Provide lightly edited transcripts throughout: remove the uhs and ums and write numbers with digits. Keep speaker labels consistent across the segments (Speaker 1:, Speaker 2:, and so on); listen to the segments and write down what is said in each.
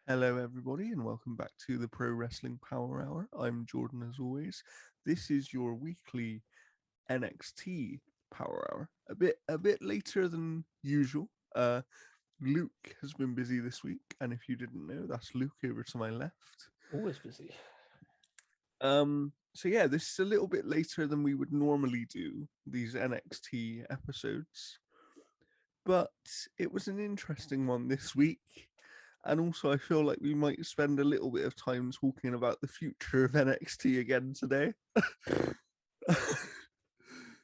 Speaker 1: Hello, everybody, and welcome back to the Pro Wrestling Power Hour. I'm Jordan, as always. This is your weekly NXT Power Hour. A bit later than usual. Luke has been busy this week, and if you didn't know, that's Luke over to my left.
Speaker 2: Always busy.
Speaker 1: So yeah, this is a little bit later than we would normally do these NXT episodes, but it was an interesting one this week. And also, I feel like we might spend a little bit of time talking about the future of NXT again today.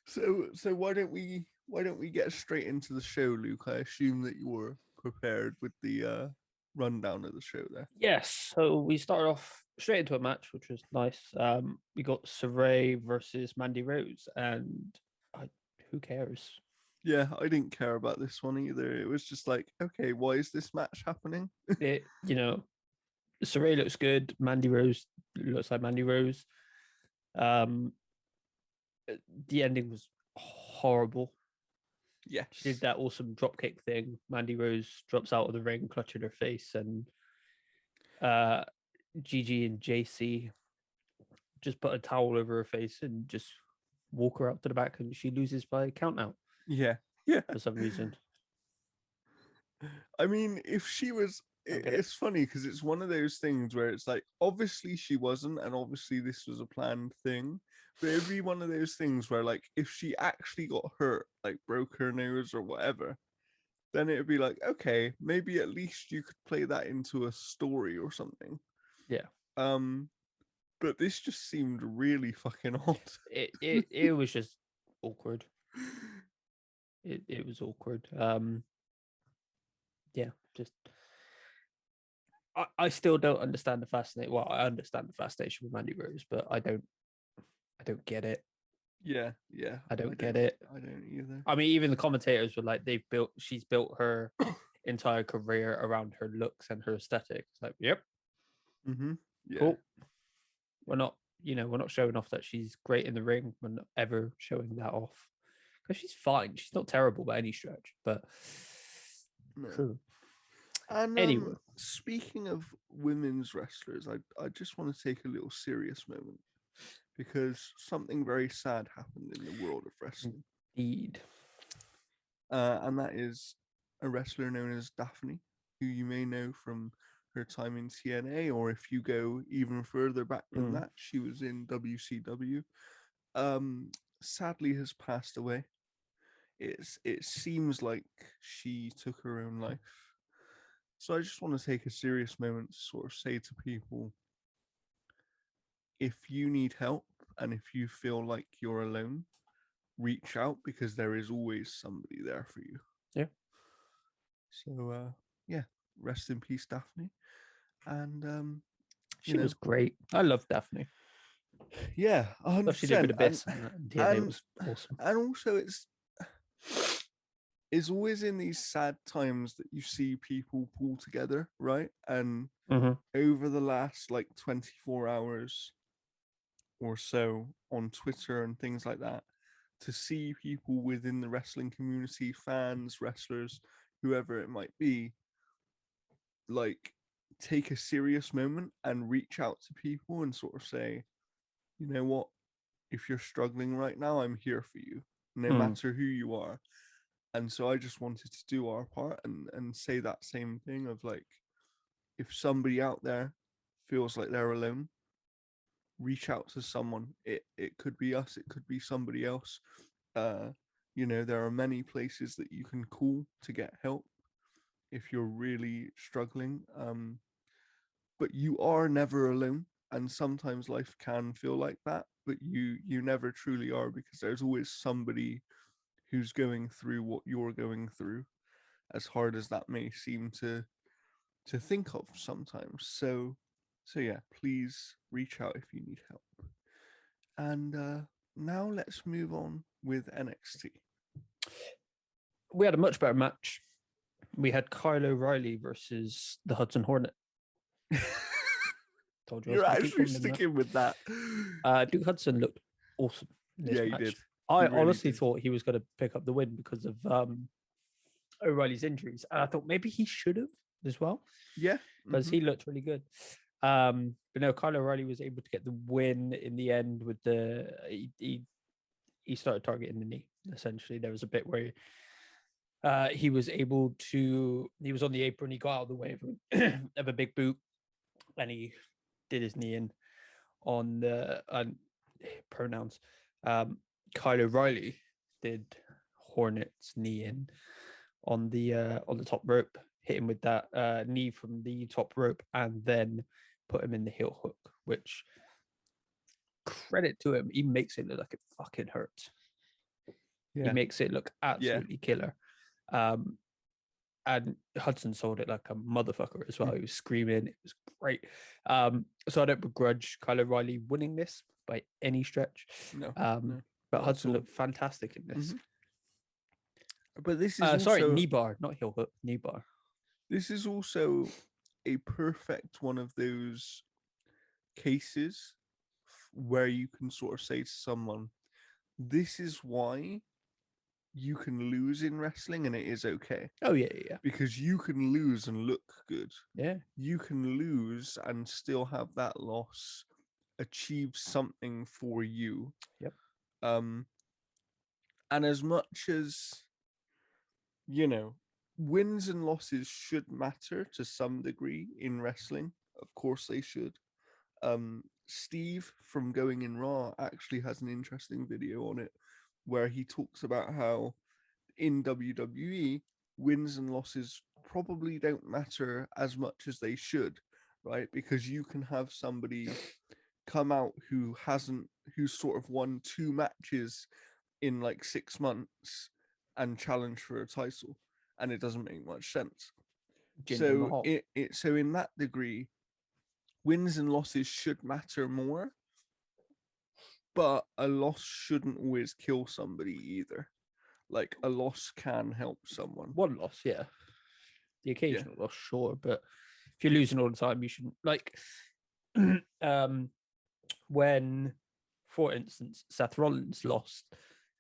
Speaker 1: so why don't we get straight into the show, Luke? I assume that you're prepared with the rundown of the show there.
Speaker 2: Yes, so we started off straight into a match, which was nice. We got Saray versus Mandy Rose, and who cares?
Speaker 1: Yeah, I didn't care about this one either. It was just like, okay, why is this match happening?
Speaker 2: Saray looks good. Mandy Rose looks like Mandy Rose. Um, the ending was horrible.
Speaker 1: Yes.
Speaker 2: She did that awesome dropkick thing. Mandy Rose drops out of the ring, clutching her face, and Gigi and JC just put a towel over her face and just walk her up to the back, and she loses by count out.
Speaker 1: Yeah.
Speaker 2: For some reason.
Speaker 1: I mean, if she was, it's funny because it's one of those things where it's like, obviously she wasn't, and obviously this was a planned thing, but it'd be one of those things where, like, if she actually got hurt, like broke her nose or whatever, then it'd be like, okay, maybe at least you could play that into a story or something.
Speaker 2: Yeah.
Speaker 1: But this just seemed really fucking odd.
Speaker 2: It was just awkward. It was awkward. Yeah, just I still don't understand the fascination. Well, I understand the fascination with Mandy Rose, but I don't get it.
Speaker 1: Yeah.
Speaker 2: I don't get it.
Speaker 1: I don't either.
Speaker 2: I mean, even the commentators were like, she's built her entire career around her looks and her aesthetic. It's like, yep.
Speaker 1: Mm-hmm. Yeah.
Speaker 2: Cool. We're not showing off that she's great in the ring. We're not ever showing that off. Because she's fine. She's not terrible by any stretch, but
Speaker 1: no. And
Speaker 2: anyway,
Speaker 1: speaking of women's wrestlers, I just want to take a little serious moment because something very sad happened in the world of wrestling.
Speaker 2: Indeed.
Speaker 1: And that is a wrestler known as Daphne, who you may know from her time in TNA, or if you go even further back than that, she was in WCW. Sadly has passed away. It seems like she took her own life. So I just want to take a serious moment to sort of say to people, if you need help and if you feel like you're alone, reach out because there is always somebody there for you.
Speaker 2: Yeah.
Speaker 1: So yeah, rest in peace, Daphne. And
Speaker 2: she was great. I love Daphne.
Speaker 1: Yeah, 100%.
Speaker 2: She did a bit of bits, and it was awesome.
Speaker 1: And also, it's always in these sad times that you see people pull together, right? And over the last like 24 hours or so on Twitter and things like that, to see people within the wrestling community, fans, wrestlers, whoever it might be, like take a serious moment and reach out to people and sort of say, you know what, if you're struggling right now, I'm here for you, no matter who you are. And so I just wanted to do our part and say that same thing of like, if somebody out there feels like they're alone, reach out to someone. It could be us, it could be somebody else. There are many places that you can call to get help if you're really struggling. But you are never alone. And sometimes life can feel like that, but you never truly are, because there's always somebody who's going through what you're going through, as hard as that may seem to think of sometimes. So yeah, please reach out if you need help. And now let's move on with NXT.
Speaker 2: We had a much better match. We had Kyle O'Reilly versus the Hudson Hornet.
Speaker 1: Told you. You're actually sticking with that.
Speaker 2: Duke Hudson looked awesome in this match. He did. I really honestly thought he was going to pick up the win because of O'Reilly's injuries. And I thought maybe he should have, as well.
Speaker 1: Yeah,
Speaker 2: because he looked really good. But no, Kyle O'Reilly was able to get the win in the end with he started targeting the knee. Essentially, there was a bit where he was able to. He was on the apron. He got out of the way of a big boot, and he did his knee in on the pronouns. Kyle O'Reilly did Hornet's knee in on the top rope, hit him with that knee from the top rope, and then put him in the heel hook, which, credit to him, he makes it look like it fucking hurts. Yeah. He makes it look absolutely killer. And Hudson sold it like a motherfucker as well. He was screaming. It was great. So I don't begrudge Kyle O'Reilly winning this by any stretch.
Speaker 1: No.
Speaker 2: But Hudson looked fantastic in this.
Speaker 1: But this is also...
Speaker 2: knee bar, not heel hook, knee bar.
Speaker 1: This is also a perfect one of those cases where you can sort of say to someone, this is why you can lose in wrestling and it is okay.
Speaker 2: Oh, yeah.
Speaker 1: Because you can lose and look good.
Speaker 2: Yeah.
Speaker 1: You can lose and still have that loss achieve something for you.
Speaker 2: Yep.
Speaker 1: And as much as, wins and losses should matter to some degree in wrestling. Of course they should. Steve from Going in Raw actually has an interesting video on it where he talks about how in WWE, wins and losses probably don't matter as much as they should, right? Because you can have somebody come out who's sort of won 2 matches in like 6 months and challenge for a title, and it doesn't make much sense. So in that degree, wins and losses should matter more, but a loss shouldn't always kill somebody either. Like, a loss can help someone.
Speaker 2: One loss, yeah. The occasional loss, sure, but if you're losing all the time, you shouldn't. Like, when, for instance, Seth Rollins lost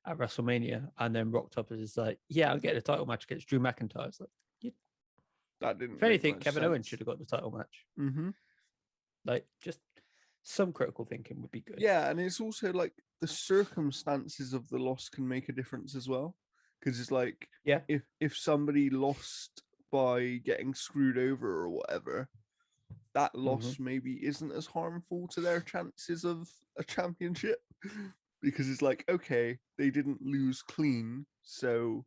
Speaker 2: at WrestleMania and then rocked up as like, I'll get a title match against Drew McIntyre. It's like,
Speaker 1: that didn't.
Speaker 2: If anything, Kevin Owens should have got the title match.
Speaker 1: Mm-hmm.
Speaker 2: Like, just some critical thinking would be good.
Speaker 1: Yeah, and it's also like the circumstances of the loss can make a difference as well. Because it's like, if somebody lost by getting screwed over or whatever, that loss maybe isn't as harmful to their chances of a championship. Because it's like, okay, they didn't lose clean, so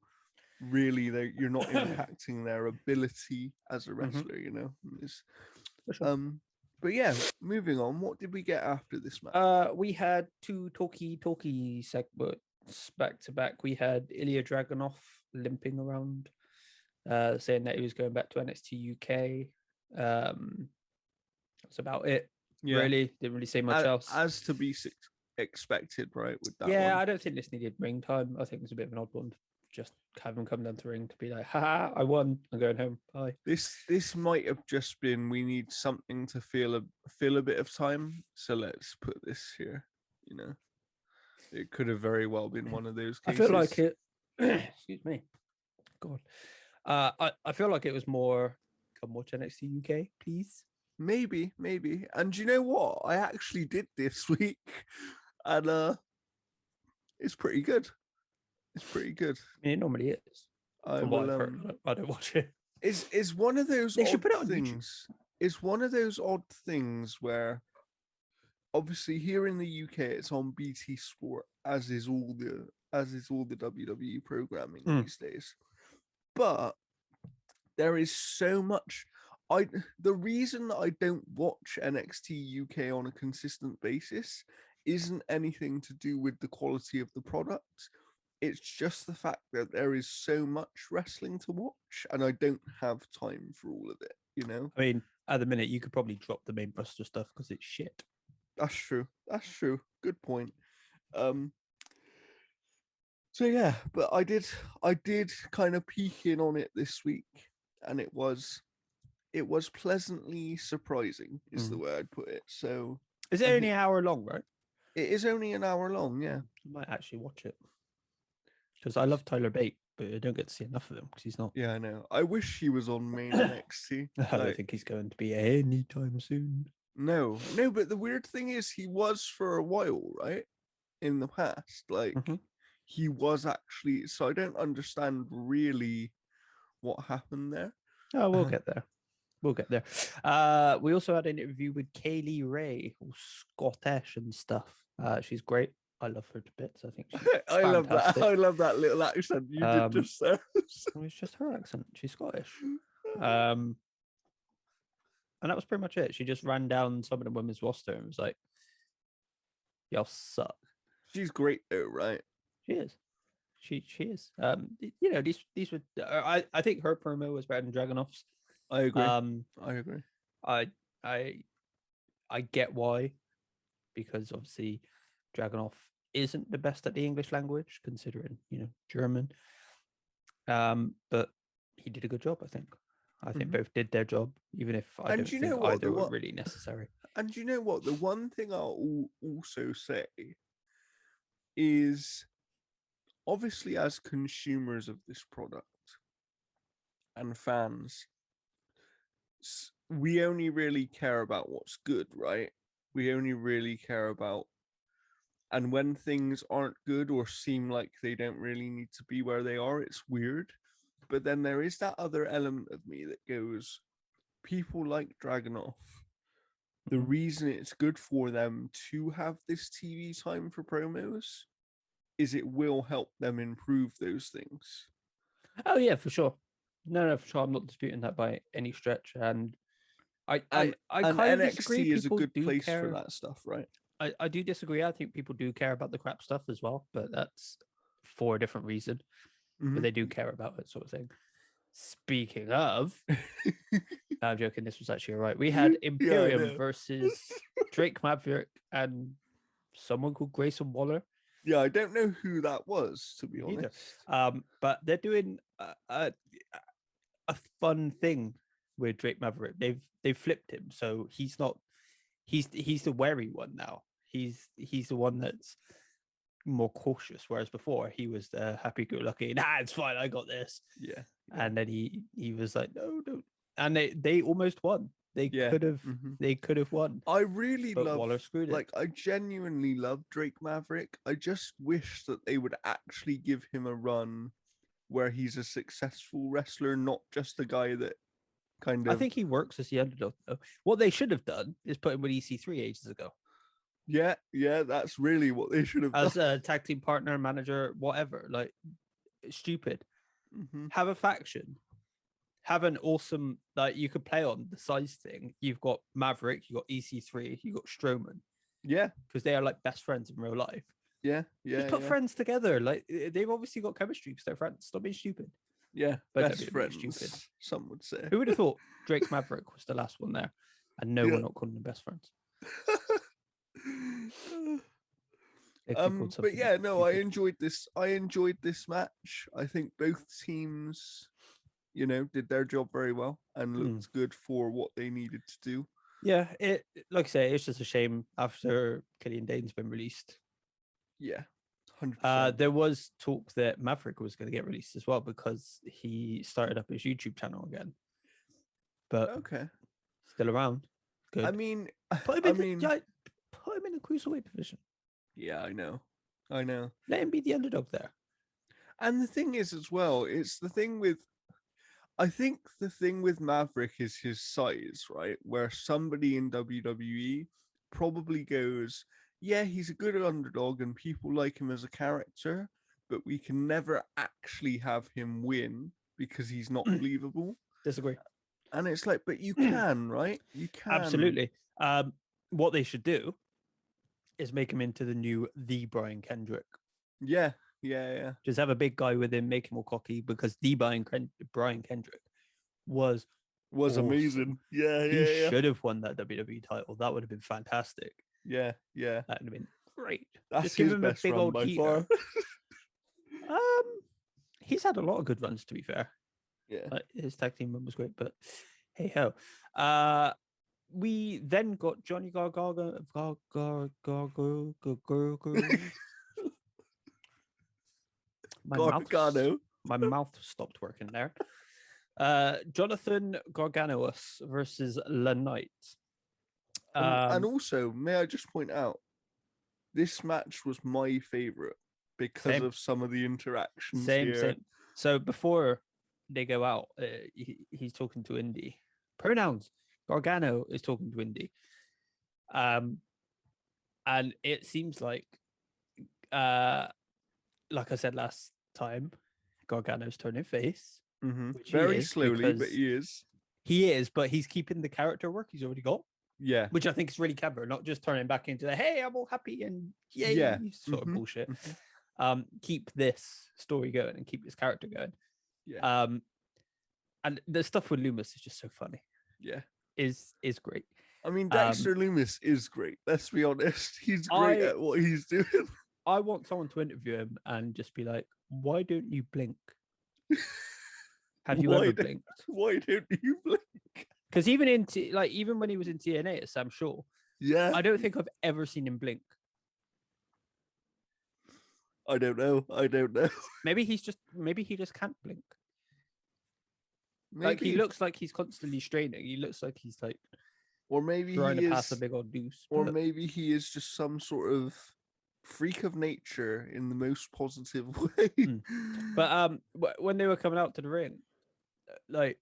Speaker 1: really you're not impacting their ability as a wrestler, But yeah, moving on. What did we get after this match?
Speaker 2: We had 2 talkie segments back to back. We had Ilya Dragunov limping around, saying that he was going back to NXT UK. That's about it. Yeah. Really, didn't really say much else.
Speaker 1: As to be expected, right? With that,
Speaker 2: I don't think this needed ring time. I think it was a bit of an odd one. Just have him come down to ring to be like, haha, I won. I'm going home. Bye.
Speaker 1: This might have just been, we need something to fill a bit of time, so let's put this here. It could have very well been one of those cases.
Speaker 2: I feel like it. Excuse me. God. I feel like it was more, come watch NXT UK, please.
Speaker 1: Maybe. And you know what? I actually did this week, and it's pretty good. It's pretty good.
Speaker 2: I mean, it normally is. I don't watch it.
Speaker 1: It's one of those odd things. It's one of those odd things where, obviously, here in the UK, it's on BT Sport, as is all the WWE programming these days. But there is so much. The reason that I don't watch NXT UK on a consistent basis isn't anything to do with the quality of the product. It's just the fact that there is so much wrestling to watch, and I don't have time for all of it,
Speaker 2: I mean, at the minute, you could probably drop the main roster stuff because it's shit.
Speaker 1: That's true. Good point. So yeah, but I did kind of peek in on it this week, and it was pleasantly surprising, is the way I'd put it. So
Speaker 2: is it only an hour long, right?
Speaker 1: It is only an hour long, yeah.
Speaker 2: I might actually watch it because I love Tyler Bate. but I don't get to see enough of him because he's not.
Speaker 1: Yeah, I know. I wish he was on main NXT.
Speaker 2: I don't think he's going to be anytime soon.
Speaker 1: No, but the weird thing is he was for a while, right? In the past. Like, he was actually, so I don't understand really what happened there.
Speaker 2: Oh, we'll get there. We'll get there. We also had an interview with Kaylee Ray, who's Scottish and stuff. She's great. I love her to bits. I think she's fantastic.
Speaker 1: I love that little accent you did just there.
Speaker 2: It's just her accent. She's Scottish. And that was pretty much it. She just ran down some of the women's roster and was like, y'all suck.
Speaker 1: She's great though, right?
Speaker 2: She is. She is. These were. I think her promo was better than Dragunov's.
Speaker 1: I agree.
Speaker 2: I get why, because obviously Dragunov isn't the best at the English language, considering German. But he did a good job. I think both did their job, even if I don't think either were really necessary.
Speaker 1: And you know what? The one thing I'll also say is, obviously, as consumers of this product and fans, we only really care about what's good, right? We only really care about, and when things aren't good or seem like they don't really need to be where they are, it's weird. But then there is that other element of me that goes, people like Dragunov, the reason it's good for them to have this TV time for promos is it will help them improve those things.
Speaker 2: Oh yeah, for sure. No, for sure. I'm not disputing that by any stretch. And I kind of
Speaker 1: NXT is a good place for that stuff, right?
Speaker 2: I do disagree. I think people do care about the crap stuff as well, but that's for a different reason. But they do care about it, sort of thing. Speaking of, I'm joking. This was actually all right. We had Imperium versus Drake Maverick and someone called Grayson Waller.
Speaker 1: Yeah, I don't know who that was, to be honest.
Speaker 2: But they're doing a fun thing with Drake Maverick. They've flipped him, so he's not. He's the wary one now. He's the one that's more cautious, whereas before he was the happy-go-lucky. Nah, it's fine. I got this.
Speaker 1: Yeah.
Speaker 2: And then he was like, no, don't. And they almost won. They could have won.
Speaker 1: I really love
Speaker 2: Waller screwed it.
Speaker 1: Like, I genuinely love Drake Maverick. I just wish that they would actually give him a run where he's a successful wrestler, not just a guy that kind of.
Speaker 2: I think he works as the underdog, though. What they should have done is put him with EC3 ages ago.
Speaker 1: Yeah, that's really what they should have done.
Speaker 2: As a tag team partner, manager, whatever. Like, stupid. Have a faction. Have an awesome, like, you could play on the size thing. You've got Maverick, you've got EC3, you've got Strowman.
Speaker 1: Yeah.
Speaker 2: Because they are like best friends in real life.
Speaker 1: Yeah.
Speaker 2: Just put friends together. Like, they've obviously got chemistry because they're friends. Stop being stupid.
Speaker 1: Yeah,
Speaker 2: but
Speaker 1: best friends, stupid. Some would say.
Speaker 2: Who would have thought Drake Maverick was the last one there? And no, we're not calling them best friends.
Speaker 1: But yeah, no, I enjoyed this. I enjoyed this match. I think both teams, did their job very well and looked good for what they needed to do.
Speaker 2: Yeah, like I say, it's just a shame after Killian Dane's been released.
Speaker 1: Yeah, 100%.
Speaker 2: There was talk that Maverick was going to get released as well because he started up his YouTube channel again. But
Speaker 1: okay,
Speaker 2: still around. Good.
Speaker 1: I mean,
Speaker 2: put him in the cruiserweight division.
Speaker 1: Yeah, I know.
Speaker 2: Let him be the underdog there.
Speaker 1: And the thing is, as well, it's the thing with. I think the thing with Maverick is his size, right? Where somebody in WWE probably goes, yeah, he's a good underdog and people like him as a character, but we can never actually have him win because he's not believable.
Speaker 2: Disagree.
Speaker 1: And it's like, but you can, right? You can.
Speaker 2: Absolutely. What they should do is make him into the Brian Kendrick.
Speaker 1: Yeah.
Speaker 2: Just have a big guy with him, make him all cocky, because the Brian Kendrick was awesome.
Speaker 1: Amazing. Yeah,
Speaker 2: he should have won that WWE title. That would have been fantastic.
Speaker 1: Yeah.
Speaker 2: That would have been great.
Speaker 1: That's
Speaker 2: just give
Speaker 1: his
Speaker 2: him
Speaker 1: best
Speaker 2: a big
Speaker 1: run
Speaker 2: old
Speaker 1: by
Speaker 2: heater.
Speaker 1: far.
Speaker 2: He's had a lot of good runs, to be fair.
Speaker 1: Yeah.
Speaker 2: His tag team run was great, but hey ho. We then got Johnny Gargano.
Speaker 1: Gargano.
Speaker 2: My mouth stopped working there. Jonathan Gargano's versus La Knight.
Speaker 1: And also, may I just point out, this match was my favorite because of some of the interactions here.
Speaker 2: Same. So before they go out, he's talking to Indy. Pronouns. Gargano is talking to Indy. And it seems like I said last time, Gargano's turning face.
Speaker 1: Very slowly, but he is.
Speaker 2: He is, but he's keeping the character work he's already got.
Speaker 1: Yeah.
Speaker 2: Which I think is really clever, not just turning back into the, hey, I'm all happy and yay, sort of bullshit. Keep this story going and keep this character going.
Speaker 1: Yeah.
Speaker 2: And the stuff with Loomis is just so funny.
Speaker 1: Yeah.
Speaker 2: Is great.
Speaker 1: I mean, Dexter Loomis is great. Let's be honest. He's great at what he's doing.
Speaker 2: I want someone to interview him and just be like, why don't you blink? Have you ever blinked?
Speaker 1: Why don't you blink?
Speaker 2: Because even even when he was in TNA at Sam Shaw, I don't think I've ever seen him blink.
Speaker 1: I don't know.
Speaker 2: Maybe he just can't blink. Maybe. Like he looks like he's constantly straining. He looks like he's like,
Speaker 1: or maybe
Speaker 2: trying to pass a big old deuce.
Speaker 1: Or maybe he is just some sort of freak of nature in the most positive way.
Speaker 2: But when they were coming out to the ring, like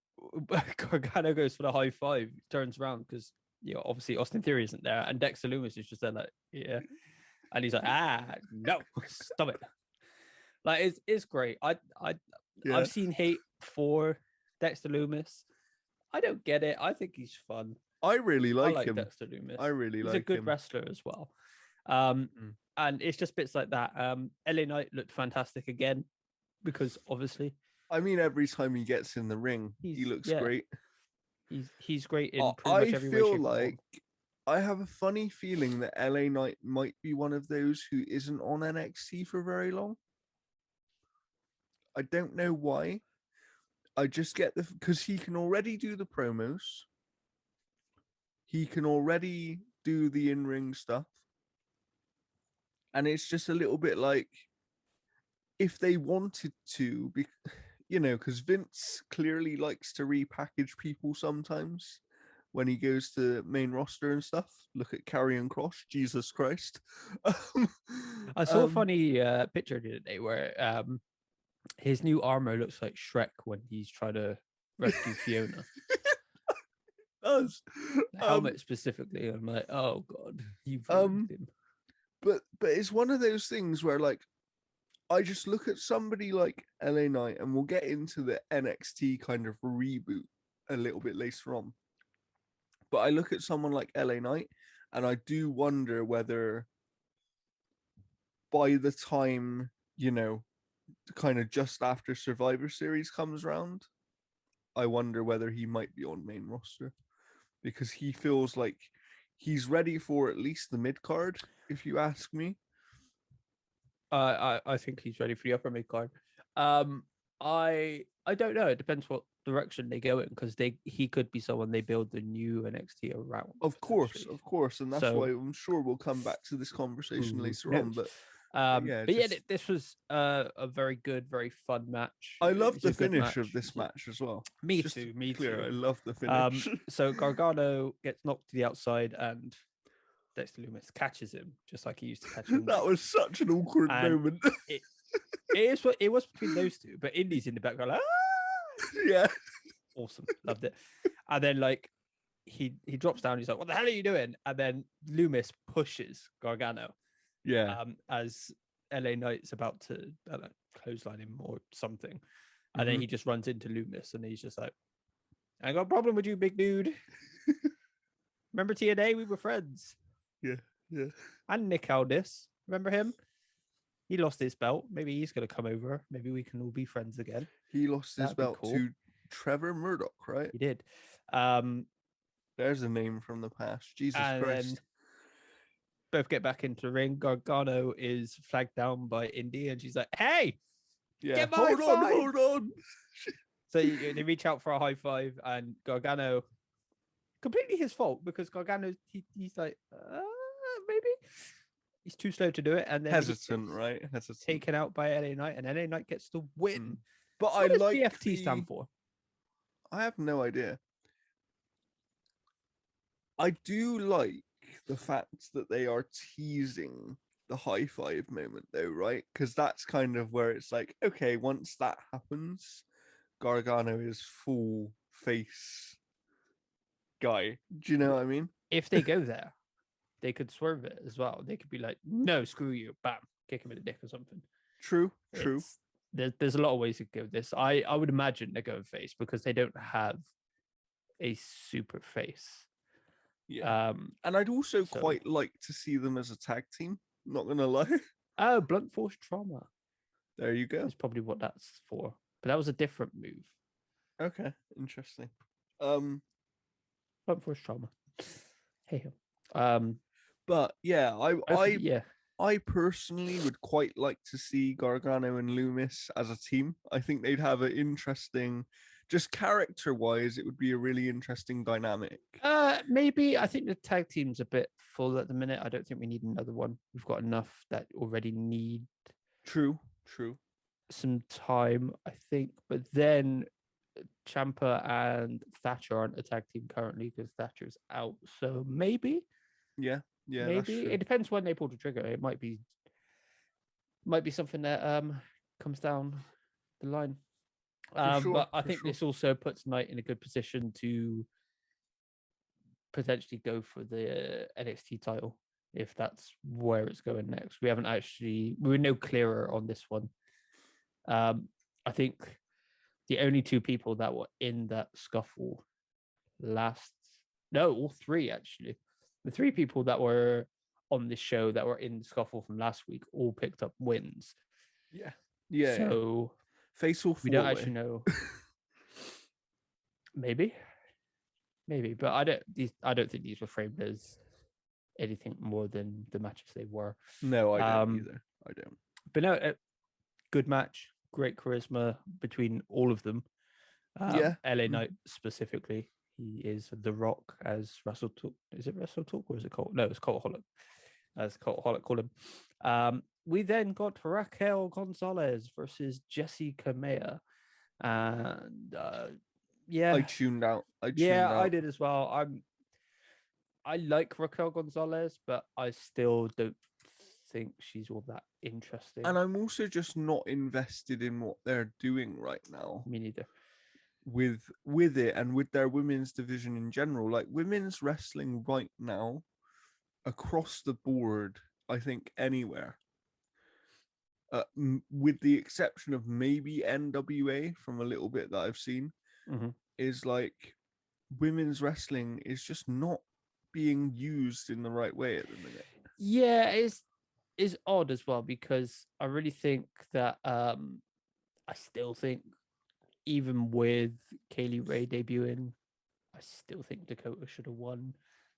Speaker 2: Gargano goes for the high five, turns around because obviously Austin Theory isn't there, and Dexter Loomis is just there like, yeah, and he's like, no, stop it. Like it's great. I've seen hate for Dexter Loomis. I don't get it. I think he's fun.
Speaker 1: I really like him.
Speaker 2: Dexter Loomis.
Speaker 1: I really like him.
Speaker 2: He's a good wrestler as well. And it's just bits like that. LA Knight looked fantastic again because obviously.
Speaker 1: I mean, every time he gets in the ring, he looks great.
Speaker 2: He's great in pretty much every way, shape,
Speaker 1: I feel like I have a funny feeling that LA Knight might be one of those who isn't on NXT for very long. I don't know why. I just get because he can already do the promos. He can already do the in-ring stuff. And it's just a little bit like, if they wanted to, because Vince clearly likes to repackage people sometimes when he goes to main roster and stuff. Look at Karrion Kross, Jesus Christ.
Speaker 2: I saw a funny picture the other day where his new armor looks like Shrek when he's trying to rescue Fiona. The helmet specifically, I'm like, oh god, you've ruined him.
Speaker 1: But it's one of those things where, like, I just look at somebody like LA Knight, and we'll get into the NXT kind of reboot a little bit later on. But I look at someone like LA Knight, and I do wonder whether by the time, kind of just after Survivor Series comes around, I wonder whether he might be on main roster. Because he feels like he's ready for at least the mid card, if you ask me.
Speaker 2: I think he's ready for the upper mid card. I don't know. It depends what direction they go in, because he could be someone they build the new NXT around.
Speaker 1: Of course, and that's why I'm sure we'll come back to this conversation later on. But
Speaker 2: this was a very good, very fun match.
Speaker 1: I love the finish of this match as well.
Speaker 2: Me too.
Speaker 1: I love the finish.
Speaker 2: So Gargano gets knocked to the outside, and Dexter Loomis catches him just like he used to catch him.
Speaker 1: That was such an awkward moment.
Speaker 2: It was between those two, but Indy's in the background like,
Speaker 1: yeah,
Speaker 2: awesome, loved it. And then like he drops down. He's like, "What the hell are you doing?" And then Loomis pushes Gargano.
Speaker 1: Yeah.
Speaker 2: As LA Knight's about to clothesline him or something, and then he just runs into Loomis, and he's just like, "I got a problem with you, big dude." Remember TNA? We were friends.
Speaker 1: Yeah.
Speaker 2: And Nick Aldis, remember him? He lost his belt. Maybe he's gonna come over. Maybe we can all be friends again.
Speaker 1: He lost his belt to Trevor Murdoch, right?
Speaker 2: He did.
Speaker 1: There's a name from the past. Jesus Christ.
Speaker 2: Then both get back into the ring. Gargano is flagged down by Indy, and she's like, "Hey,
Speaker 1: get my hold on."
Speaker 2: So they reach out for a high five, and Gargano, completely his fault, because Gargano he's like, maybe he's too slow to do it, and then
Speaker 1: hesitant.
Speaker 2: taken out by LA Knight, and LA Knight gets the win.
Speaker 1: But
Speaker 2: So
Speaker 1: I
Speaker 2: what does
Speaker 1: like
Speaker 2: BFT stand for?
Speaker 1: I have no idea. I do like the fact that they are teasing the high five moment, though, right? Because that's kind of where it's like, okay, once that happens, Gargano is full face guy. Do you know what I mean?
Speaker 2: If they go there, they could swerve it as well. They could be like, no, screw you, bam, kick him in the dick or something.
Speaker 1: True.
Speaker 2: It's there's a lot of ways to go with this. I would imagine they're going face because they don't have a super face.
Speaker 1: Yeah. And I'd also quite like to see them as a tag team. Not gonna lie.
Speaker 2: Oh, blunt force trauma.
Speaker 1: There you go.
Speaker 2: Is probably what that's for. But that was a different move.
Speaker 1: Okay, interesting.
Speaker 2: Blunt force trauma. Hey.
Speaker 1: But yeah,
Speaker 2: yeah.
Speaker 1: I personally would quite like to see Gargano and Loomis as a team. I think they'd have an interesting, just character-wise, it would be a really interesting dynamic.
Speaker 2: Maybe. I think the tag team's a bit full at the minute. I don't think we need another one. We've got enough that already need
Speaker 1: True.
Speaker 2: some time, I think. But then Ciampa and Thatcher aren't a tag team currently because Thatcher's out. So maybe.
Speaker 1: Yeah,
Speaker 2: maybe it depends when they pull the trigger. It might be something that comes down the line. But I think this also puts Knight in a good position to potentially go for the NXT title if that's where it's going next. We're no clearer on this one. I think the only two people that were in that scuffle all three actually. The three people that were on this show that were in the scuffle from last week all picked up wins.
Speaker 1: Yeah.
Speaker 2: So
Speaker 1: face-off.
Speaker 2: We don't actually know. Maybe, but I don't think these were framed as anything more than the matches they were.
Speaker 1: No, I don't either. I don't.
Speaker 2: But no, good match, great charisma between all of them. LA Knight specifically. He is the Rock, as Russell Talk. Is it Russell Talk or is it Colt? No, it's Colt Holland. As Colt Holland called him. We then got Raquel Gonzalez versus Jessie Kamiya. And I
Speaker 1: tuned out. I
Speaker 2: did as well. I like Raquel Gonzalez, but I still don't think she's all that interesting.
Speaker 1: And I'm also just not invested in what they're doing right now.
Speaker 2: Me neither.
Speaker 1: With it and with their women's division in general, like women's wrestling right now, across the board, I think anywhere, with the exception of maybe NWA from a little bit that I've seen, is like women's wrestling is just not being used in the right way at the minute.
Speaker 2: Yeah, it's odd as well because I really think that I still think even with Kaylee Ray debuting, I still think Dakota should have won.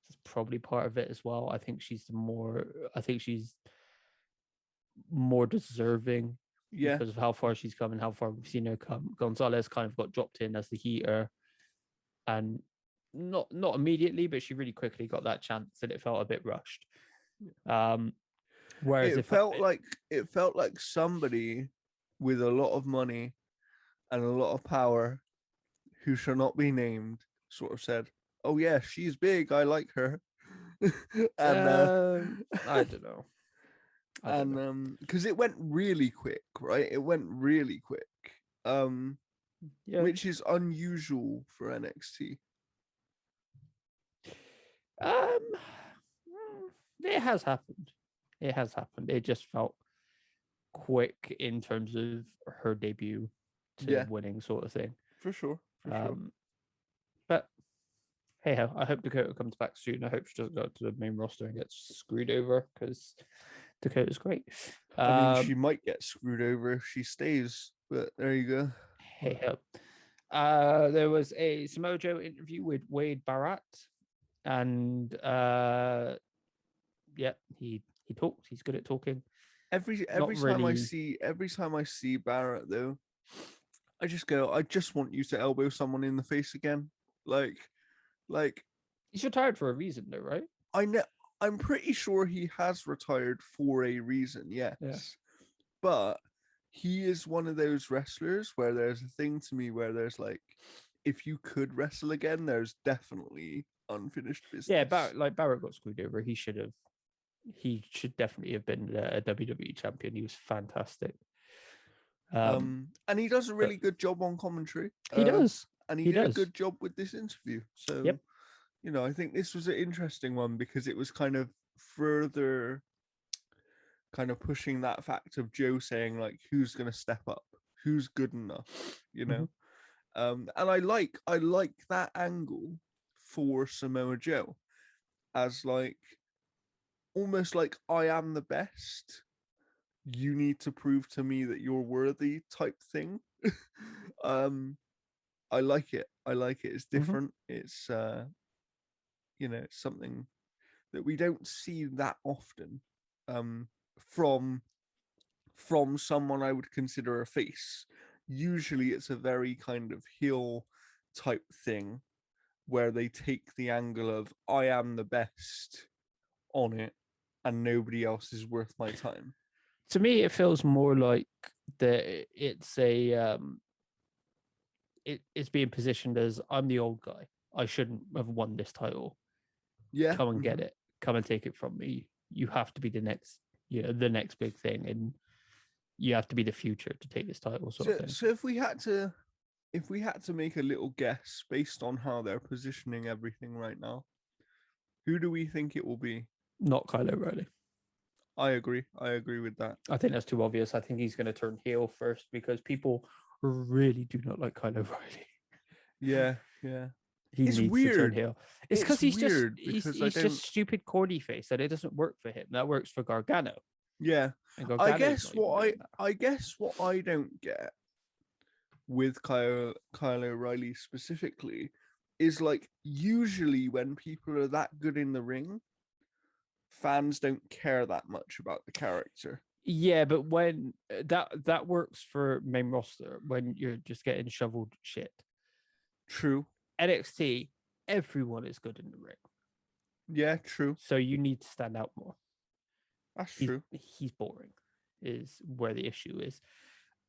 Speaker 2: That's probably part of it as well. I think she's more deserving because of how far she's come and how far we've seen her come. Gonzalez kind of got dropped in as the heater, and not immediately, but she really quickly got that chance, and it felt a bit rushed. Whereas
Speaker 1: it felt like somebody with a lot of money and a lot of power, who shall not be named, sort of said, "Oh yeah, she's big. I like her." And
Speaker 2: I don't know.
Speaker 1: Because it went really quick, right? It went really quick, which is unusual for NXT.
Speaker 2: It has happened. It just felt quick in terms of her debut to winning, sort of thing.
Speaker 1: For sure.
Speaker 2: But hey ho, I hope Dakota comes back soon. I hope she doesn't go to the main roster and gets screwed over because Dakota's great.
Speaker 1: I mean, she might get screwed over if she stays, but there you go.
Speaker 2: Hey ho. There was a Samoa Joe interview with Wade Barrett, and he talked. He's good at talking.
Speaker 1: Every time I see Barrett though, I just go, I just want you to elbow someone in the face again. Like
Speaker 2: he's retired for a reason though, right?
Speaker 1: I'm pretty sure he has retired for a reason, yes. But he is one of those wrestlers where there's a thing to me where there's like, if you could wrestle again, there's definitely unfinished business.
Speaker 2: Yeah, Barrett got screwed over. He should definitely have been a WWE champion. He was fantastic.
Speaker 1: And he does a really good job on commentary.
Speaker 2: He does.
Speaker 1: And he did a good job with this interview. So,
Speaker 2: yep.
Speaker 1: You know, I think this was an interesting one because it was kind of further kind of pushing that fact of Joe saying, like, who's going to step up? Who's good enough? You know? And I like that angle for Samoa Joe as like almost like I am the best. You need to prove to me that you're worthy type thing. I like it. It's different. It's you know, it's something that we don't see that often from someone I would consider a face. Usually it's a very kind of heel type thing where they take the angle of I am the best on it and nobody else is worth my time.
Speaker 2: To me, it feels more like that it's a it's being positioned as I'm the old guy. I shouldn't have won this title.
Speaker 1: Yeah.
Speaker 2: Come and get it. Come and take it from me. You have to be the next, the next big thing, and you have to be the future to take this title.
Speaker 1: So if we had to make a little guess based on how they're positioning everything right now, who do we think it will be?
Speaker 2: Not Kyle O'Reilly.
Speaker 1: I agree with that.
Speaker 2: I think that's too obvious. I think he's going to turn heel first because people really do not like Kyle O'Reilly.
Speaker 1: Yeah.
Speaker 2: He needs to turn heel. It's because he's just stupid corny face that it doesn't work for him. That works for Gargano.
Speaker 1: Yeah. I guess what I don't get with Kyle O'Reilly specifically is like usually when people are that good in the ring, fans don't care that much about the character.
Speaker 2: Yeah, but when that works for main roster when you're just getting shoveled shit.
Speaker 1: True.
Speaker 2: NXT, everyone is good in the ring.
Speaker 1: Yeah, true.
Speaker 2: So you need to stand out more.
Speaker 1: That's true.
Speaker 2: He's boring, is where the issue is.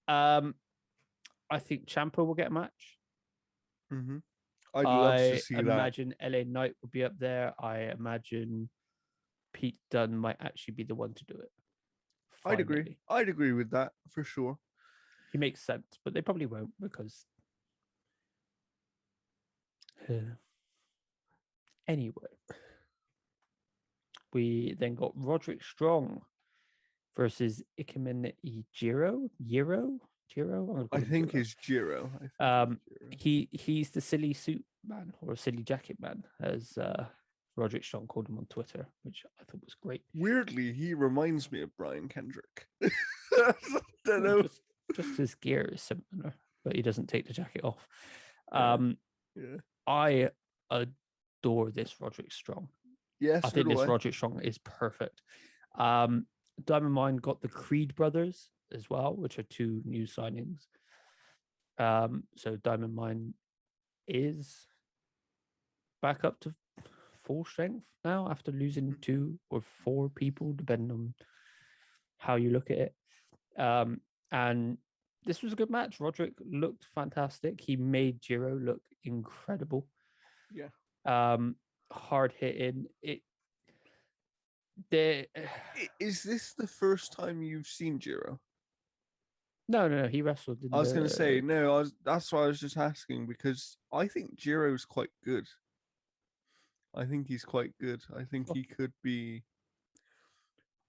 Speaker 2: I think Ciampa will get a match.
Speaker 1: I'd love to see that.
Speaker 2: I imagine LA Knight will be up there. I imagine Pete Dunne might actually be the one to do it. Finally.
Speaker 1: I'd agree with that for sure.
Speaker 2: He makes sense, but they probably won't because anyway. We then got Roderick Strong versus Ichimonyiro. Jiro?
Speaker 1: I think it's Jiro.
Speaker 2: He's the silly suit man or silly jacket man, as Roderick Strong called him on Twitter, which I thought was great.
Speaker 1: Weirdly, he reminds me of Brian Kendrick. Don't know.
Speaker 2: Just his gear is similar, but he doesn't take the jacket off.
Speaker 1: Yeah.
Speaker 2: I adore this Roderick Strong.
Speaker 1: Yes,
Speaker 2: I think this Roderick Strong is perfect. Diamond Mine got the Creed brothers as well, which are two new signings. So Diamond Mine is back up to full strength now after losing 2 or 4 people, depending on how you look at it. And this was a good match. Roderick looked fantastic. He made Jiro look incredible.
Speaker 1: Yeah.
Speaker 2: Hard hitting.
Speaker 1: Is this the first time you've seen Jiro?
Speaker 2: No. He wrestled.
Speaker 1: I was going to say no. That's why I was just asking because I think Jiro's quite good. I think he's quite good. I think he could be.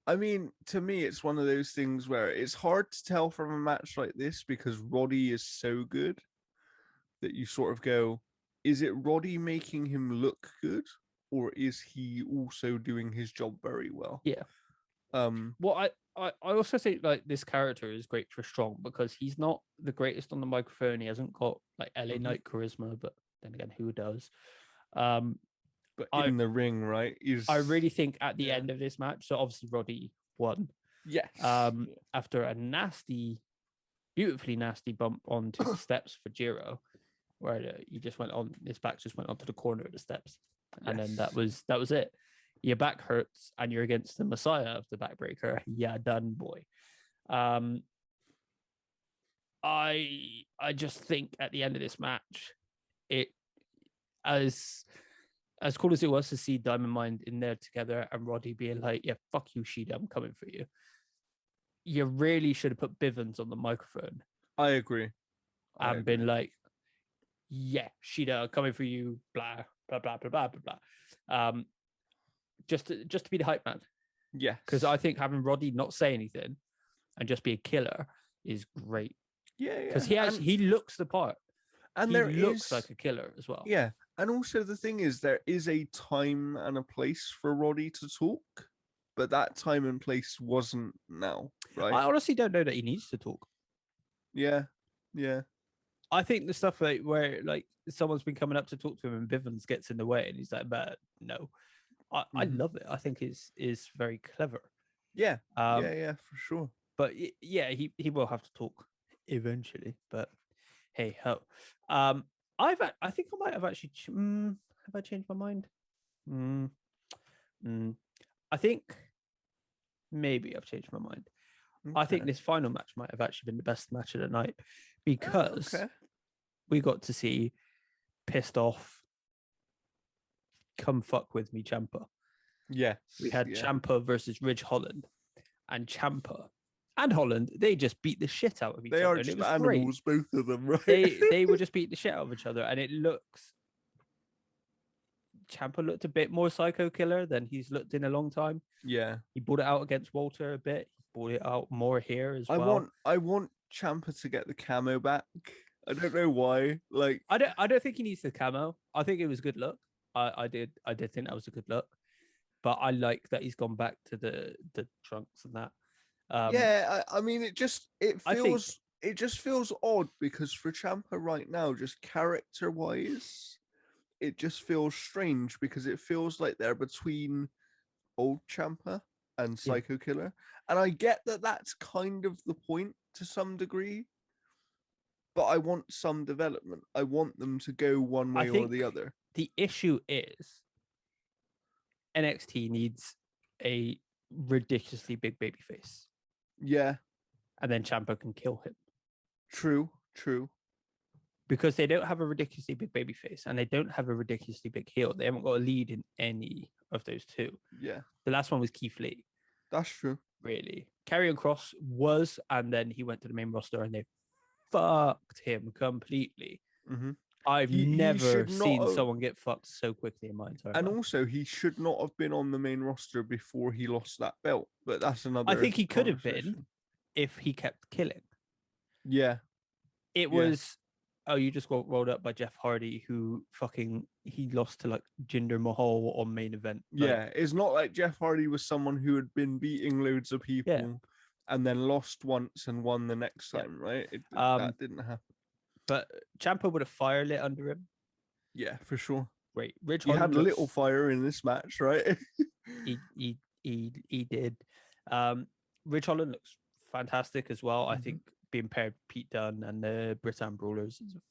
Speaker 1: I mean, to me, it's one of those things where it's hard to tell from a match like this because Roddy is so good that you sort of go, is it Roddy making him look good, or is he also doing his job very well?
Speaker 2: Yeah. Well, I also think like this character is great for Strong because he's not the greatest on the microphone. He hasn't got like LA Knight charisma, but then again, who does?
Speaker 1: But in the ring, right?
Speaker 2: I really think at the end of this match, so obviously Roddy won.
Speaker 1: Yes.
Speaker 2: After a beautifully nasty bump onto the steps for Jiro, where he just went on, his back just went onto the corner of the steps. And then that was it. Your back hurts and you're against the Messiah of the backbreaker. Yeah, done, boy. I just think at the end of this match, it as cool as it was to see Diamond Mine in there together and Roddy being like, "Yeah, fuck you, Sheeta, I'm coming for you." You really should have put Bivens on the microphone.
Speaker 1: I agree.
Speaker 2: And been like, "Yeah, Sheeta, I'm coming for you." Blah blah blah blah blah blah blah. Just to be the hype man.
Speaker 1: Yeah,
Speaker 2: because I think having Roddy not say anything and just be a killer is great.
Speaker 1: Yeah,
Speaker 2: because he looks the part, and he looks like a killer as well.
Speaker 1: Yeah, and also the thing is, there is a time and a place for Roddy to talk, but that time and place wasn't now, right?
Speaker 2: I honestly don't know that he needs to talk.
Speaker 1: Yeah.
Speaker 2: I think the stuff where like someone's been coming up to talk to him and Bivens gets in the way and he's like, "But no." I love it. I think is very clever.
Speaker 1: Yeah. Yeah, for sure.
Speaker 2: But yeah, he will have to talk eventually. But hey ho. I think I might have actually. Have I changed my mind? I think maybe I've changed my mind. Okay. I think this final match might have actually been the best match of the night because we got to see pissed off, come fuck with me Ciampa.
Speaker 1: Yeah.
Speaker 2: We had Ciampa versus Ridge Holland, and Ciampa and Holland, they just beat the shit out of each other.
Speaker 1: They are just animals, both of them, right?
Speaker 2: They were just beating the shit out of each other, and Ciampa looked a bit more psycho killer than he's looked in a long time.
Speaker 1: Yeah.
Speaker 2: He brought it out against Walter a bit. He brought it out more here as well.
Speaker 1: I want Ciampa to get the camo back. I don't know why. Like
Speaker 2: I don't think he needs the camo. I think it was good look. I did think that was a good look, but I like that he's gone back to the trunks and that.
Speaker 1: I mean, it just feels odd because for Ciampa right now, just character wise, it just feels strange because it feels like they're between old Ciampa and Psycho Killer, and I get that that's kind of the point to some degree. But I want some development. I want them to go one way or the other.
Speaker 2: The issue is NXT needs a ridiculously big baby face.
Speaker 1: Yeah.
Speaker 2: And then Ciampa can kill him.
Speaker 1: True.
Speaker 2: Because they don't have a ridiculously big baby face and they don't have a ridiculously big heel. They haven't got a lead in any of those two.
Speaker 1: Yeah.
Speaker 2: The last one was Keith Lee.
Speaker 1: That's true.
Speaker 2: Really. Karrion Kross was, and then he went to the main roster and they fucked him completely.
Speaker 1: Mm-hmm.
Speaker 2: I've never seen someone get fucked so quickly in my entire life.
Speaker 1: And also, he should not have been on the main roster before he lost that belt. But that's another.
Speaker 2: I think he could have been if he kept killing.
Speaker 1: Yeah.
Speaker 2: It was. Oh, you just got rolled up by Jeff Hardy, who he lost to like Jinder Mahal on main event.
Speaker 1: Yeah, it's not like Jeff Hardy was someone who had been beating loads of people and then lost once and won the next time, right? That didn't happen.
Speaker 2: But Ciampa would have fire lit under him.
Speaker 1: Yeah, for sure.
Speaker 2: Great.
Speaker 1: He had a little fire in this match, right?
Speaker 2: he did. Ridge Holland looks fantastic as well. Mm-hmm. I think being paired with Pete Dunne and the Britain Brawlers is a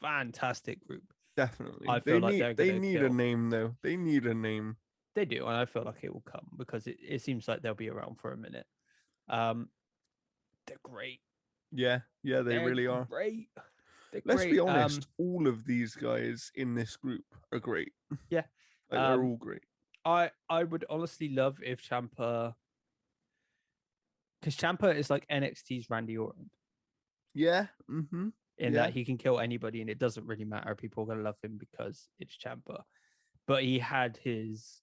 Speaker 2: fantastic group.
Speaker 1: Definitely.
Speaker 2: I feel
Speaker 1: they need a name though. They need a name.
Speaker 2: They do, and I feel like it will come because it seems like they'll be around for a minute. They're great.
Speaker 1: Yeah, they really are.
Speaker 2: Great.
Speaker 1: Let's be honest, all of these guys in this group are great.
Speaker 2: Yeah.
Speaker 1: They're all great.
Speaker 2: I would honestly love if Ciampa, because Ciampa is like NXT's Randy Orton.
Speaker 1: Yeah. Mm-hmm.
Speaker 2: In that he can kill anybody and it doesn't really matter. People are going to love him because it's Ciampa. But he had his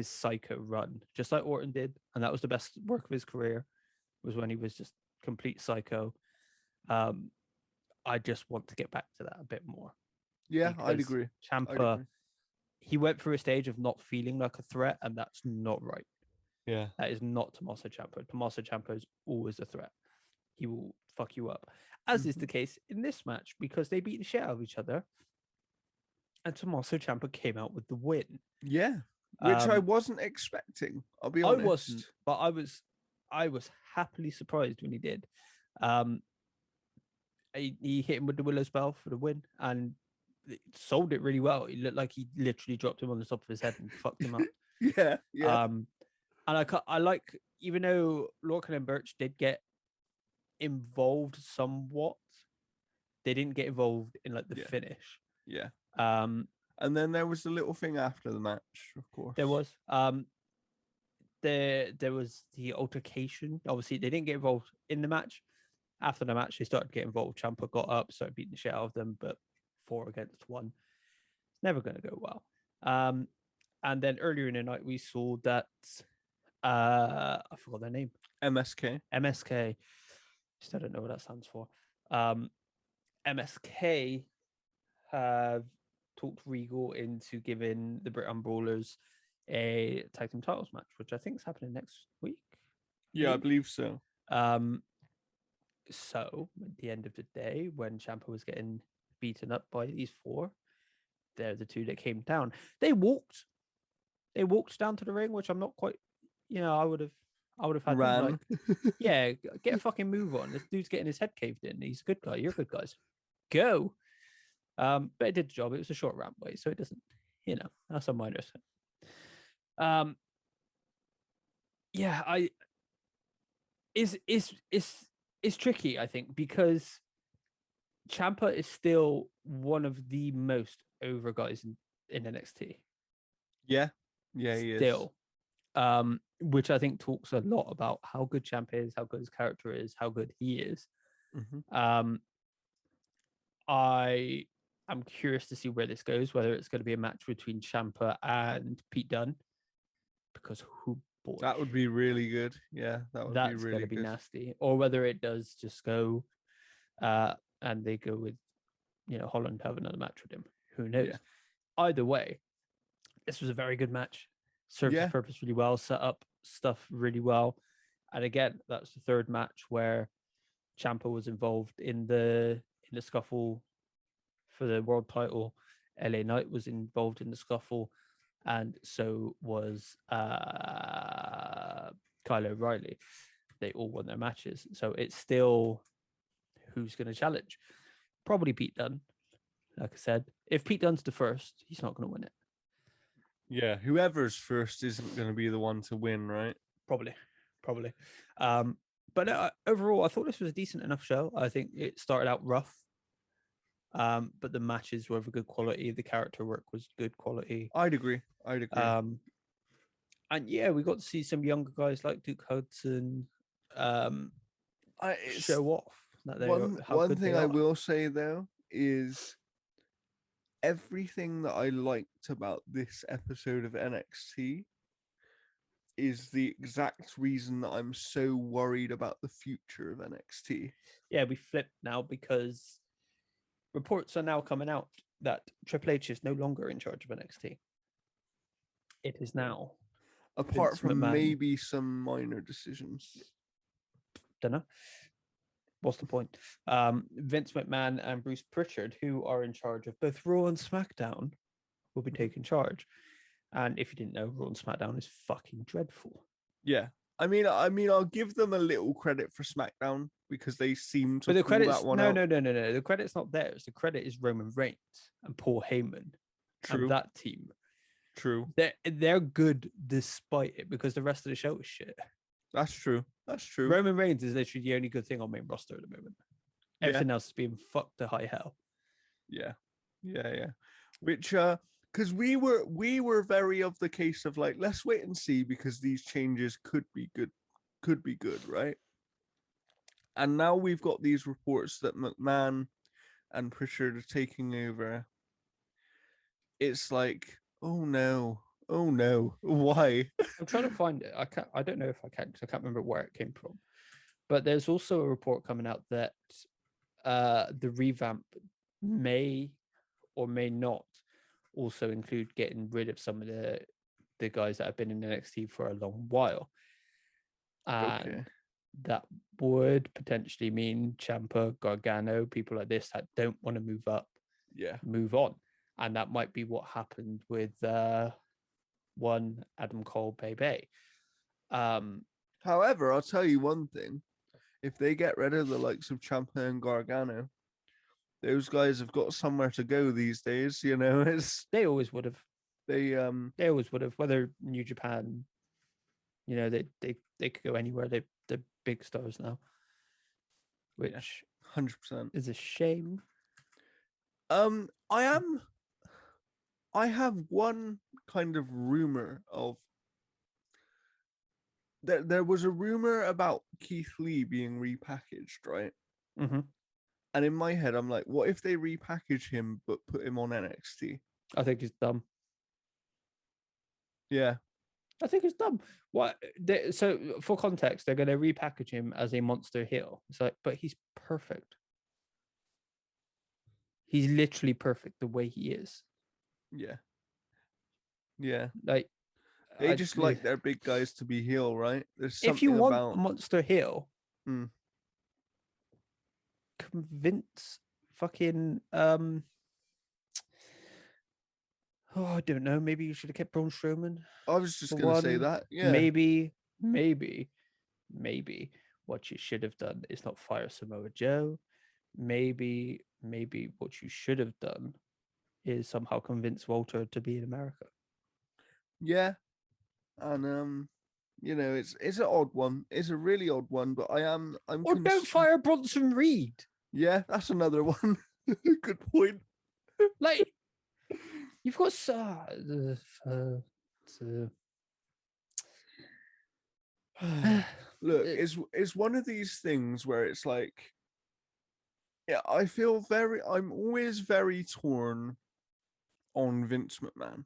Speaker 2: psycho run, just like Orton did. And that was the best work of his career, was when he was just complete psycho. I just want to get back to that a bit more.
Speaker 1: Yeah, I'd agree.
Speaker 2: Ciampa, he went through a stage of not feeling like a threat, and that's not right.
Speaker 1: Yeah.
Speaker 2: That is not Tommaso Ciampa. Tommaso Ciampa is always a threat. He will fuck you up, as is the case in this match, because they beat the shit out of each other. And Tommaso Ciampa came out with the win.
Speaker 1: Yeah, which I wasn't expecting. I'll be honest.
Speaker 2: I wasn't, but I was happily surprised when he did. He hit him with the Willow Spell for the win and sold it really well. He looked like he literally dropped him on the top of his head and fucked him up.
Speaker 1: Yeah.
Speaker 2: And I like, even though Lorcan and Birch did get involved somewhat, they didn't get involved in like the finish.
Speaker 1: Yeah.
Speaker 2: And
Speaker 1: then there was the little thing after the match, of course.
Speaker 2: There was. There was the altercation. Obviously, they didn't get involved in the match. After the match, they started to get involved. Ciampa got up, started beating the shit out of them, but 4 against 1. It's never going to go well. And then earlier in the night, we saw that I forgot their name.
Speaker 1: MSK.
Speaker 2: Still don't know what that stands for. MSK have talked Regal into giving the Brit Brawlers a tag team titles match, which I think is happening next week.
Speaker 1: Yeah, I believe so.
Speaker 2: So at the end of the day, when Ciampa was getting beaten up by these 4, they're the 2 that came down. They walked down to the ring, which I'm not quite. I would have had them, like, yeah, get a fucking move on. This dude's getting his head caved in. He's a good guy. You're good guys. Go. But it did the job. It was a short rampway, so it doesn't. That's a minor thing. Yeah, it's tricky, I think, because Ciampa is still one of the most over guys in NXT.
Speaker 1: Yeah, he
Speaker 2: still. Which I think talks a lot about how good Ciampa is, how good his character is, how good he is.
Speaker 1: Mm-hmm.
Speaker 2: I am curious to see where this goes, whether it's going to be a match between Ciampa and Pete Dunne, because
Speaker 1: that would be really good. Yeah, that's
Speaker 2: going to be nasty. Or whether it does just go and they go with Holland have another match with him. Who knows? Yeah. Either way, this was a very good match. Served its purpose really well, set up stuff really well. And again, that's the 3rd match where Ciampa was involved in the scuffle for the world title. LA Knight was involved in the scuffle, and so was Kyle O'Reilly. They all won their matches. So it's still who's going to challenge. Probably Pete Dunne. Like I said, if Pete Dunne's the first, he's not going to win it.
Speaker 1: Yeah, whoever's first isn't going to be the one to win, right?
Speaker 2: Probably. But overall, I thought this was a decent enough show. I think it started out rough, but the matches were of a good quality. The character work was good quality.
Speaker 1: I'd agree.
Speaker 2: And yeah, we got to see some younger guys like Duke Hudson show off.
Speaker 1: One thing I will say, though, is everything that I liked about this episode of NXT is the exact reason that I'm so worried about the future of NXT.
Speaker 2: Yeah, we flipped now because reports are now coming out that Triple H is no longer in charge of NXT. It is now.
Speaker 1: Apart from maybe some minor decisions.
Speaker 2: Don't know. What's the point? Vince McMahon and Bruce Pritchard, who are in charge of both Raw and SmackDown, will be taking charge. And if you didn't know, Raw and SmackDown is fucking dreadful.
Speaker 1: Yeah. I mean, I'll give them a little credit for SmackDown because they seem to pull that one out.
Speaker 2: No. The credit's not theirs. The credit is Roman Reigns and Paul Heyman.
Speaker 1: True.
Speaker 2: And that team.
Speaker 1: True.
Speaker 2: They're good despite it because the rest of the show is shit.
Speaker 1: That's true.
Speaker 2: Roman Reigns is literally the only good thing on main roster at the moment. Everything else is being fucked to high hell.
Speaker 1: Yeah. Which because we were very of the case of like, let's wait and see because these changes could be good, right? And now we've got these reports that McMahon and Pritchard are taking over. It's like, oh no, why?
Speaker 2: I'm trying to find it. I don't know if I can because I can't remember where it came from. But there's also a report coming out that the revamp may or may not also include getting rid of some of the guys that have been in NXT for a long while. And that would potentially mean Ciampa, Gargano, people like this that don't want to move up, move on. And that might be what happened with one Adam Cole Bebe.
Speaker 1: However, I'll tell you one thing. If they get rid of the likes of Ciampa and Gargano, those guys have got somewhere to go these days, you know.
Speaker 2: They always would have.
Speaker 1: They
Speaker 2: always would have, whether New Japan, You know, they could go anywhere. They're big stars now, which
Speaker 1: 100%.
Speaker 2: is a shame.
Speaker 1: I have one kind of rumor of there was a rumor about Keith Lee being repackaged, right?
Speaker 2: Mm-hmm.
Speaker 1: And in my head, I'm like, what if they repackage him but put him on NXT?
Speaker 2: I think it's dumb.
Speaker 1: Yeah.
Speaker 2: I think it's dumb. What? So for context, they're going to repackage him as a monster heel. It's like, but he's perfect. He's literally perfect the way he is.
Speaker 1: Yeah. Yeah.
Speaker 2: Like,
Speaker 1: they just like their big guys to be heel, right? There's something
Speaker 2: if you want
Speaker 1: about
Speaker 2: a monster heel,
Speaker 1: Mm.
Speaker 2: convince fucking oh, I don't know. Maybe you should have kept Braun Strowman.
Speaker 1: I was just going to say that. Yeah.
Speaker 2: Maybe what you should have done is not fire Samoa Joe. Maybe what you should have done is somehow convince Walter to be in America.
Speaker 1: Yeah. And you know, it's an odd one. It's a really odd one, but I'm
Speaker 2: Or don't fire Bronson Reed.
Speaker 1: Yeah, that's another one. Good point.
Speaker 2: Like, you've got
Speaker 1: look, it's one of these things where it's like, yeah, I'm always very torn on Vince McMahon,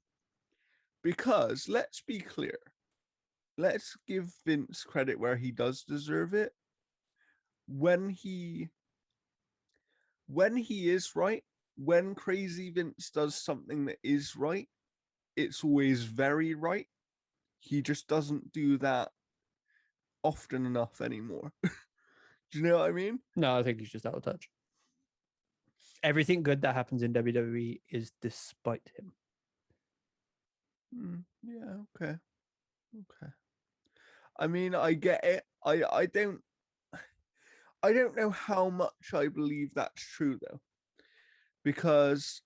Speaker 1: because let's be clear, let's give Vince credit where he does deserve it. When he is right, when Crazy Vince does something that is right, it's always very right. He just doesn't do that often enough anymore. Do you know what I mean?
Speaker 2: No, I think he's just out of touch. Everything good that happens in WWE is despite him.
Speaker 1: Yeah, okay. I mean, I get it. I don't know how much I believe that's true though, because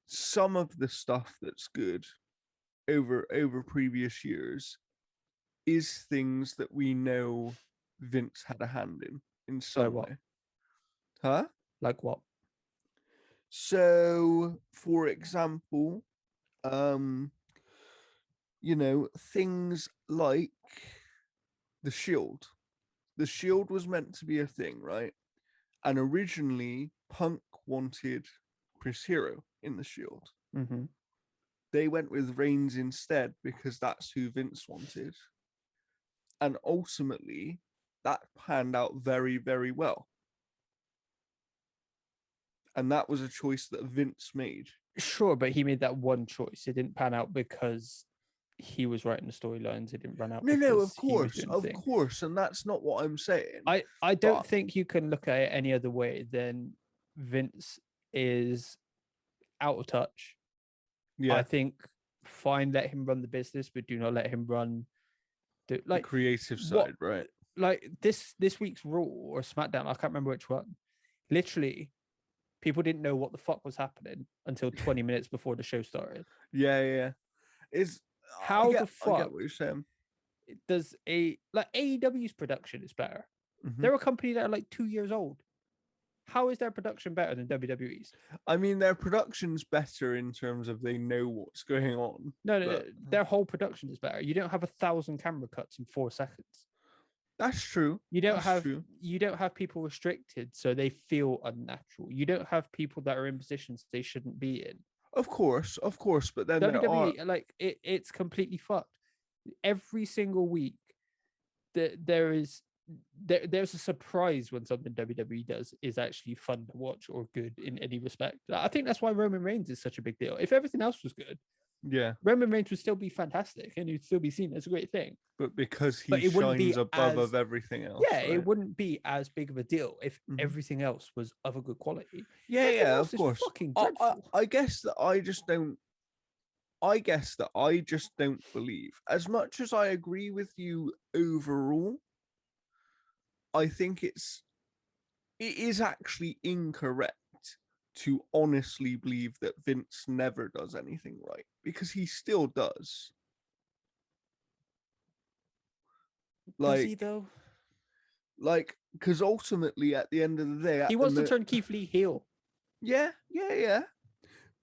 Speaker 1: some of the stuff that's good over previous years is things that we know Vince had a hand in some way. Huh?
Speaker 2: Like what?
Speaker 1: So, for example, you know, things like the Shield. The Shield was meant to be a thing, right? And originally, Punk wanted Chris Hero in the Shield.
Speaker 2: Mm-hmm.
Speaker 1: They went with Reigns instead because that's who Vince wanted. And ultimately, that panned out very, very well. And that was a choice that Vince made.
Speaker 2: Sure, but he made that one choice. It didn't pan out because he was writing the storylines. It didn't run out.
Speaker 1: No, of course, and that's not what I'm saying.
Speaker 2: I don't think you can look at it any other way than Vince is out of touch. Yeah, I think fine, let him run the business, but do not let him run the
Speaker 1: creative side, right?
Speaker 2: Like this week's Raw or SmackDown, I can't remember which one. Literally, people didn't know what the fuck was happening until 20 minutes before the show started.
Speaker 1: Yeah.
Speaker 2: How the fuck
Speaker 1: I get what you're saying.
Speaker 2: Does AEW's production is better? Mm-hmm. They're a company that are like 2 years old. How is their production better than WWE's?
Speaker 1: I mean, their production's better in terms of they know what's going on.
Speaker 2: No, their whole production is better. You don't have 1,000 camera cuts in 4 seconds.
Speaker 1: That's true.
Speaker 2: You don't have people restricted so they feel unnatural. You don't have people that are in positions they shouldn't be in.
Speaker 1: Of course, but then
Speaker 2: WWE, it's completely fucked. Every single week, there's a surprise when something WWE does is actually fun to watch or good in any respect. I think that's why Roman Reigns is such a big deal. If everything else was good,
Speaker 1: yeah,
Speaker 2: Roman Reigns would still be fantastic and he'd still be seen as a great thing.
Speaker 1: But because he shines above everything else.
Speaker 2: Yeah,
Speaker 1: right?
Speaker 2: It wouldn't be as big of a deal if everything else was of a good quality.
Speaker 1: Yeah, of course.
Speaker 2: Fucking dreadful.
Speaker 1: I guess that I just don't believe. As much as I agree with you overall, I think it is actually incorrect to honestly believe that Vince never does anything right, because he still does.
Speaker 2: Does he though?
Speaker 1: Because ultimately, at the end of the day,
Speaker 2: He wants to turn Keith Lee heel.
Speaker 1: Yeah.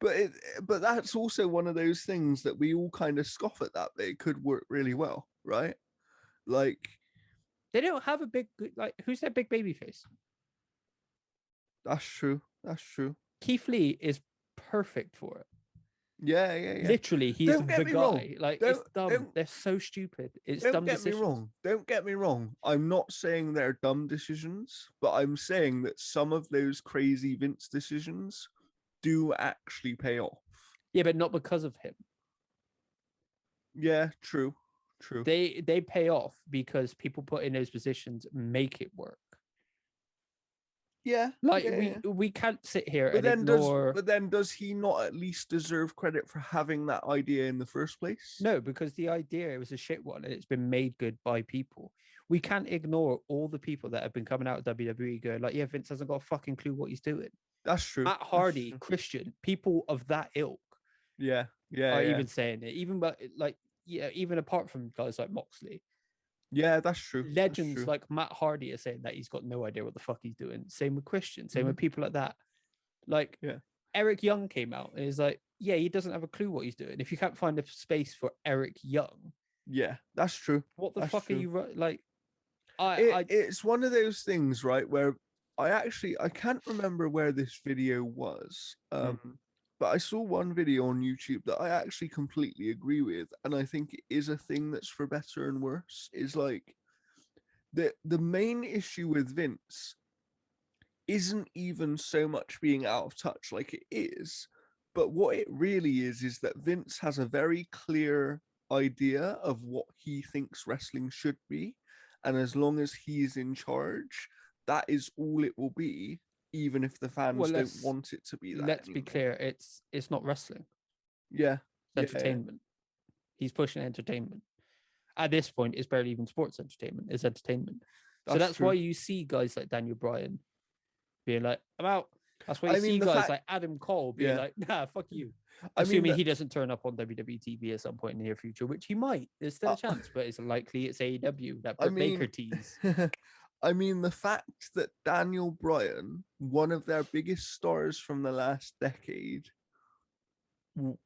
Speaker 1: But that's also one of those things that we all kind of scoff at, that it could work really well, right? Like,
Speaker 2: they don't have a big, like, who's their big baby face?
Speaker 1: That's true.
Speaker 2: Keith Lee is perfect for it.
Speaker 1: Yeah.
Speaker 2: Literally, he's the guy. Wrong. Like, it's dumb. They're so stupid. It's dumb decisions.
Speaker 1: Don't get me wrong. I'm not saying they're dumb decisions, but I'm saying that some of those crazy Vince decisions do actually pay off.
Speaker 2: Yeah, but not because of him.
Speaker 1: Yeah, true.
Speaker 2: They pay off because people put in those positions make it work.
Speaker 1: Yeah,
Speaker 2: like we can't sit here
Speaker 1: but
Speaker 2: and ignore.
Speaker 1: But then, does he not at least deserve credit for having that idea in the first place?
Speaker 2: No, because the idea was a shit one, and it's been made good by people. We can't ignore all the people that have been coming out of WWE going like, yeah, Vince hasn't got a fucking clue what he's doing.
Speaker 1: That's true.
Speaker 2: Matt Hardy, Christian, people of that ilk.
Speaker 1: Yeah.
Speaker 2: Even saying it, even apart from guys like Moxley.
Speaker 1: Yeah, that's true.
Speaker 2: Legends like Matt Hardy are saying that he's got no idea what the fuck he's doing. Same with Christian. Same with people like that. Like, Eric Young came out and is like, yeah, he doesn't have a clue what he's doing. If you can't find a space for Eric Young,
Speaker 1: yeah, that's true.
Speaker 2: What the fuck are you like?
Speaker 1: It's one of those things, right? Where I can't remember where this video was. But I saw one video on YouTube that I actually completely agree with, and I think it is a thing that's for better and worse. Is like the main issue with Vince isn't even so much being out of touch, like it is, but what it really is that Vince has a very clear idea of what he thinks wrestling should be, and as long as he's in charge, that is all it will be. Even if the fans don't want it to be that.
Speaker 2: Let's be clear, it's not wrestling.
Speaker 1: Yeah.
Speaker 2: It's entertainment. He's pushing entertainment. At this point, it's barely even sports entertainment. It's entertainment. So that's why you see guys like Daniel Bryan being like, I'm out. That's why you see guys like Adam Cole being like, nah, fuck you. Assuming he doesn't turn up on WWE TV at some point in the near future, which he might. There's still a chance, but it's likely it's AEW, that Britt Baker tease.
Speaker 1: I mean, the fact that Daniel Bryan, one of their biggest stars from the last decade,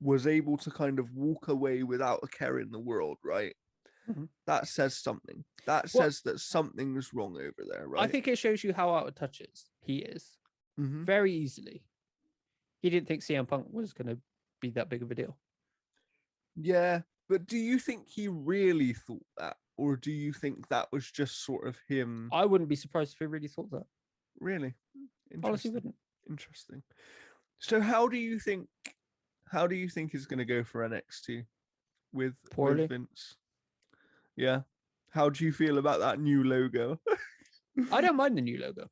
Speaker 1: was able to kind of walk away without a care in the world, right? Mm-hmm. That says something. That says that something's wrong over there, right?
Speaker 2: I think it shows you how out of touch he is. Very easily. He didn't think CM Punk was going to be that big of a deal.
Speaker 1: Yeah, but do you think he really thought that? Or do you think that was just sort of him?
Speaker 2: I wouldn't be surprised if he really thought that.
Speaker 1: Really?
Speaker 2: Honestly, wouldn't.
Speaker 1: Interesting. So how do you think he's going to go for NXT with Vince? Yeah. How do you feel about that new logo?
Speaker 2: I don't mind the new logo.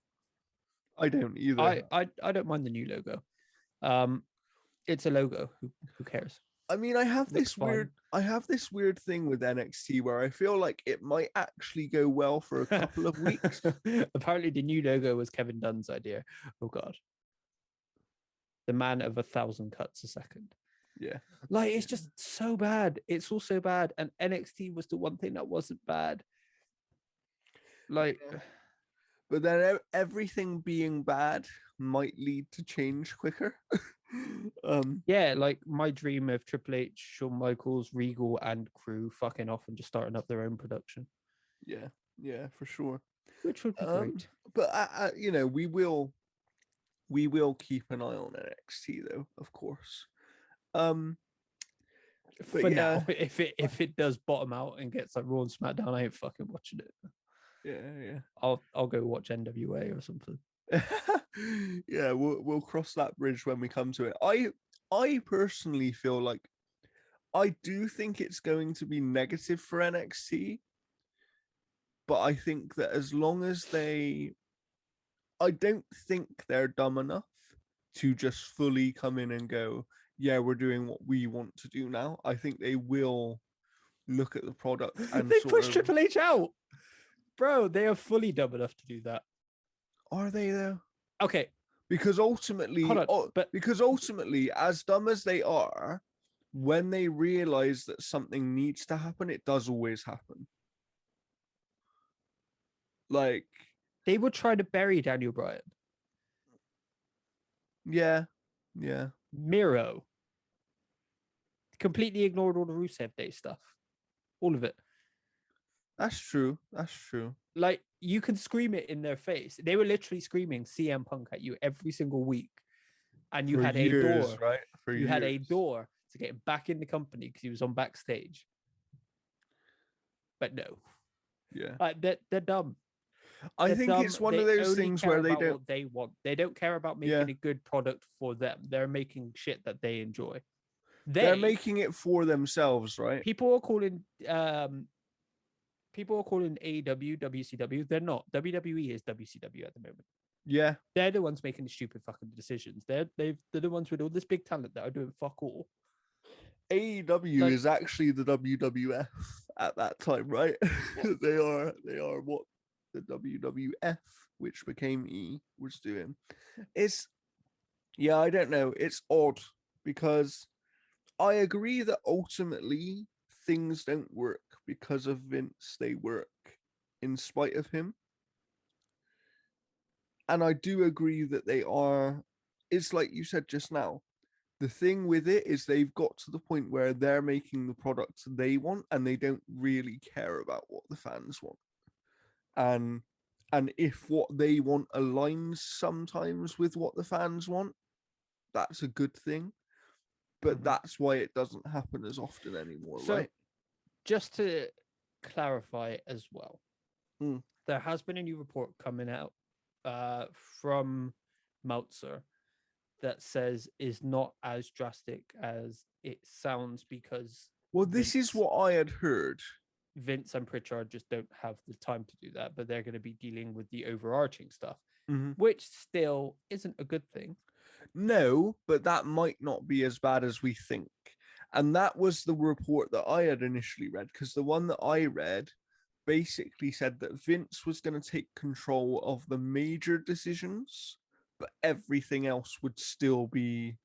Speaker 1: I don't either.
Speaker 2: I don't mind the new logo. It's a logo. Who cares?
Speaker 1: I mean, I have this weird thing with NXT where I feel like it might actually go well for a couple of weeks.
Speaker 2: Apparently the new logo was Kevin Dunn's idea. Oh God. The man of 1,000 cuts a second.
Speaker 1: Yeah.
Speaker 2: Like, it's just so bad. It's all so bad. And NXT was the one thing that wasn't bad. Like,
Speaker 1: but then everything being bad might lead to change quicker.
Speaker 2: Like my dream of Triple H, Shawn Michaels, Regal, and crew fucking off and just starting up their own production.
Speaker 1: Yeah, for sure.
Speaker 2: Which would be great.
Speaker 1: But we will keep an eye on NXT though, of course.
Speaker 2: For now, if it does bottom out and gets like Raw and SmackDown, I ain't fucking watching it.
Speaker 1: Yeah.
Speaker 2: I'll go watch NWA or something.
Speaker 1: Yeah, we'll cross that bridge when we come to it. I personally feel like I do think it's going to be negative for NXT, but I think that as long as I don't think they're dumb enough to just fully come in and go, yeah, we're doing what we want to do now. I think they will look at the product and
Speaker 2: they push Triple H out. Bro, they are fully dumb enough to do that.
Speaker 1: Are they though?
Speaker 2: Okay.
Speaker 1: Because ultimately, as dumb as they are, when they realize that something needs to happen, it does always happen. Like,
Speaker 2: They would try to bury Daniel Bryan.
Speaker 1: yeah.
Speaker 2: Miro completely ignored all the Rusev Day stuff. All of it.
Speaker 1: That's true.
Speaker 2: Like, you can scream it in their face. They were literally screaming CM Punk at you every single week. And you
Speaker 1: For
Speaker 2: had
Speaker 1: years,
Speaker 2: a door.
Speaker 1: right? For
Speaker 2: you
Speaker 1: years.
Speaker 2: had a door to get him back in the company because he was on backstage. But no.
Speaker 1: Yeah.
Speaker 2: They're dumb.
Speaker 1: I
Speaker 2: They're
Speaker 1: think
Speaker 2: dumb.
Speaker 1: it's one
Speaker 2: They
Speaker 1: of those
Speaker 2: only
Speaker 1: things
Speaker 2: care
Speaker 1: where they
Speaker 2: about
Speaker 1: don't.
Speaker 2: what they want. They don't care about making a good product for them. They're making shit that they enjoy.
Speaker 1: They're making it for themselves, right?
Speaker 2: People are calling AEW WCW. They're not. WWE is WCW at the moment.
Speaker 1: Yeah.
Speaker 2: They're the ones making the stupid fucking decisions. They're the ones with all this big talent that are doing fuck all.
Speaker 1: AEW is actually the WWF at that time, right?
Speaker 2: Yeah.
Speaker 1: they are what the WWF, which became E, was doing. I don't know. It's odd because I agree that ultimately things don't work because of Vince. They work in spite of him. And I do agree that they are, it's like you said just now. The thing with it is they've got to the point where they're making the products they want and they don't really care about what the fans want. And if what they want aligns sometimes with what the fans want, that's a good thing. But that's why it doesn't happen as often anymore, right?
Speaker 2: Just to clarify as well, there has been a new report coming out from Meltzer that says is not as drastic as it sounds because
Speaker 1: this is what I had heard.
Speaker 2: Vince and Pritchard just don't have the time to do that, but they're going to be dealing with the overarching stuff, which still isn't a good thing.
Speaker 1: No, but that might not be as bad as we think. And that was the report that I had initially read, because the one that I read basically said that Vince was going to take control of the major decisions, but everything else would still be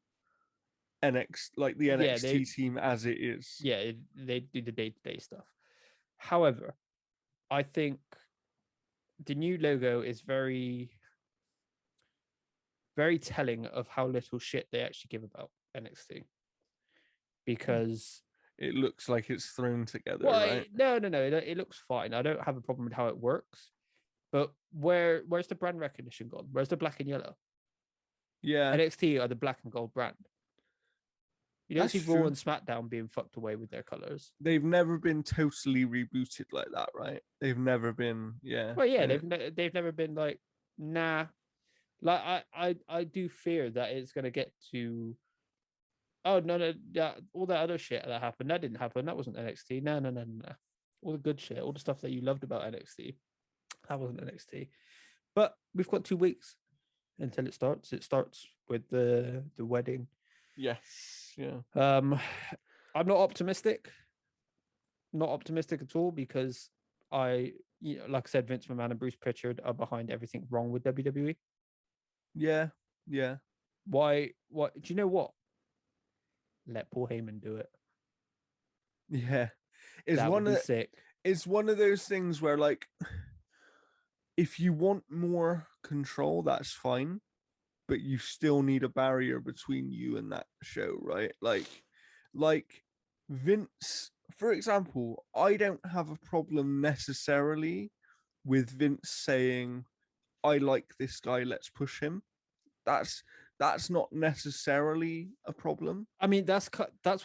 Speaker 1: the NXT team as it is.
Speaker 2: Yeah, they do the day-to-day stuff. However, I think the new logo is very, very telling of how little shit they actually give about NXT. Because
Speaker 1: it looks like it's thrown together, right?
Speaker 2: No. It looks fine. I don't have a problem with how it works. But where's the brand recognition gone? Where's the black and yellow?
Speaker 1: Yeah.
Speaker 2: NXT are the black and gold brand. You don't see Raw and SmackDown being fucked away with their colors.
Speaker 1: They've never been totally rebooted like that, right? They've never been, yeah.
Speaker 2: Well, yeah, they've never been like, nah. Like I do fear that it's gonna get to. Oh no, all that other shit that happened, that didn't happen. That wasn't NXT. No. All the good shit, all the stuff that you loved about NXT, that wasn't NXT. But we've got 2 weeks until it starts. It starts with the wedding.
Speaker 1: Yes. Yeah.
Speaker 2: I'm not optimistic. Not optimistic at all because like I said, Vince McMahon and Bruce Pritchard are behind everything wrong with WWE.
Speaker 1: Yeah.
Speaker 2: Why? What? Do you know what? Let Paul Heyman do it.
Speaker 1: Yeah.
Speaker 2: That would be sick.
Speaker 1: It's one of those things where, like, if you want more control, that's fine, but you still need a barrier between you and that show, right? Like Vince, for example, I don't have a problem necessarily with Vince saying, I like this guy, let's push him. That's not necessarily a problem.
Speaker 2: I mean, that's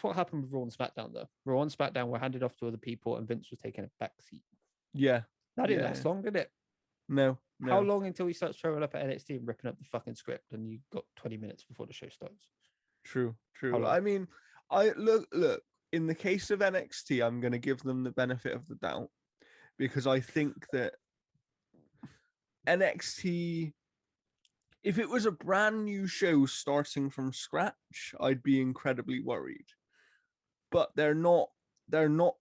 Speaker 2: what happened with Raw and SmackDown, though. Raw and SmackDown were handed off to other people, and Vince was taking a back seat.
Speaker 1: Yeah,
Speaker 2: that didn't last long, did it?
Speaker 1: No.
Speaker 2: How long until he starts showing up at NXT and ripping up the fucking script, and you got 20 minutes before the show starts?
Speaker 1: True. I mean, I look. In the case of NXT, I'm going to give them the benefit of the doubt because I think that NXT, if it was a brand new show starting from scratch, I'd be incredibly worried. But they're not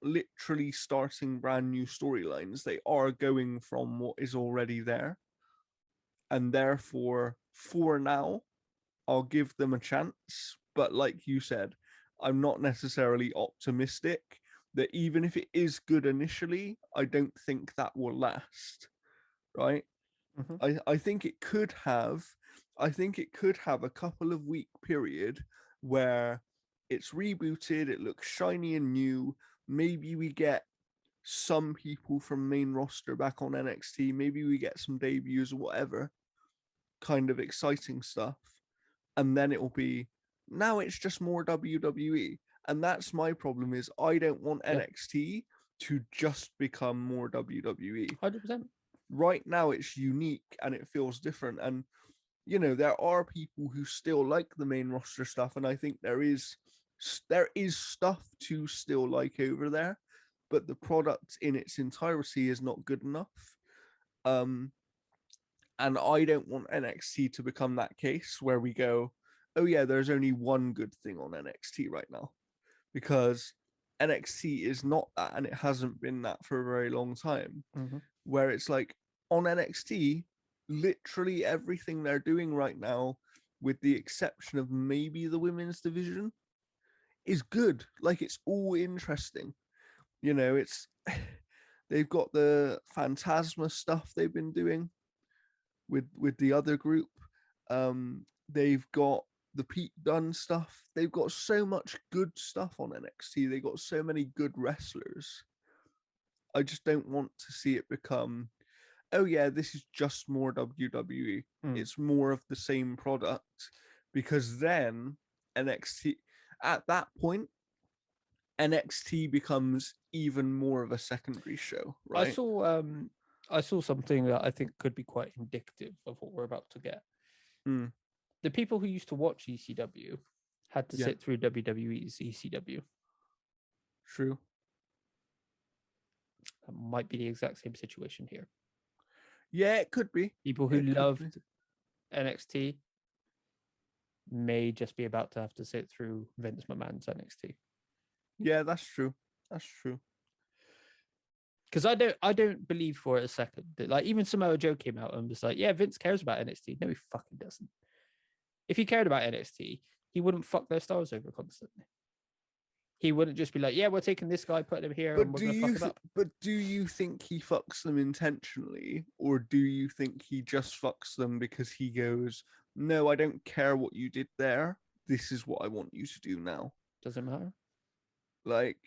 Speaker 1: literally starting brand new storylines. They are going from what is already there. And therefore, for now, I'll give them a chance. But like you said, I'm not necessarily optimistic that even if it is good initially, I don't think that will last. right?
Speaker 2: Mhm.
Speaker 1: I think it could have a couple of week period where it's rebooted, it looks shiny and new. Maybe we get some people from main roster back on NXT. Maybe we get some debuts or whatever, kind of exciting stuff. And then it'll be, now it's just more WWE. And that's my problem, is I don't want
Speaker 2: Yeah.
Speaker 1: NXT to just become more WWE.
Speaker 2: 100%.
Speaker 1: Right now it's unique and it feels different. And you know, there are people who still like the main roster stuff, and I think there is stuff to still like over there, but the product in its entirety is not good enough. Um, and I don't want NXT to become that case where we go, oh yeah, there's only one good thing on NXT right now, because NXT is not that, and it hasn't been that for a very long time.
Speaker 2: Mm-hmm.
Speaker 1: Where it's like, on NXT, literally everything they're doing right now, with the exception of maybe the women's division, is good. Like, it's all interesting. You know, it's they've got the Phantasma stuff they've been doing with the other group. They've got the Pete Dunne stuff. They've got so much good stuff on NXT. They got so many good wrestlers. I just don't want to see it become, oh yeah, this is just more WWE. It's more of the same product, because then NXT, at that point, NXT becomes even more of a secondary show, right?
Speaker 2: I saw something that I think could be quite indicative of what we're about to get. The people who used to watch ECW had to sit through WWE's ECW.
Speaker 1: True.
Speaker 2: That might be the exact same situation here.
Speaker 1: Yeah, it could be.
Speaker 2: People who loved NXT may just be about to have to sit through Vince McMahon's NXT.
Speaker 1: Yeah, that's true. That's true.
Speaker 2: Because I don't believe for a second that, like, even Samoa Joe came out and was like, yeah, Vince cares about NXT. No, he fucking doesn't. If he cared about NXT, he wouldn't fuck their stars over constantly. He wouldn't just be like, yeah, we're taking this guy, putting him here, and we're going to fuck him up.
Speaker 1: But do you think he fucks them intentionally, or do you think he just fucks them because he goes, no, I don't care what you did there. This is what I want you to do now.
Speaker 2: Doesn't matter.
Speaker 1: Like,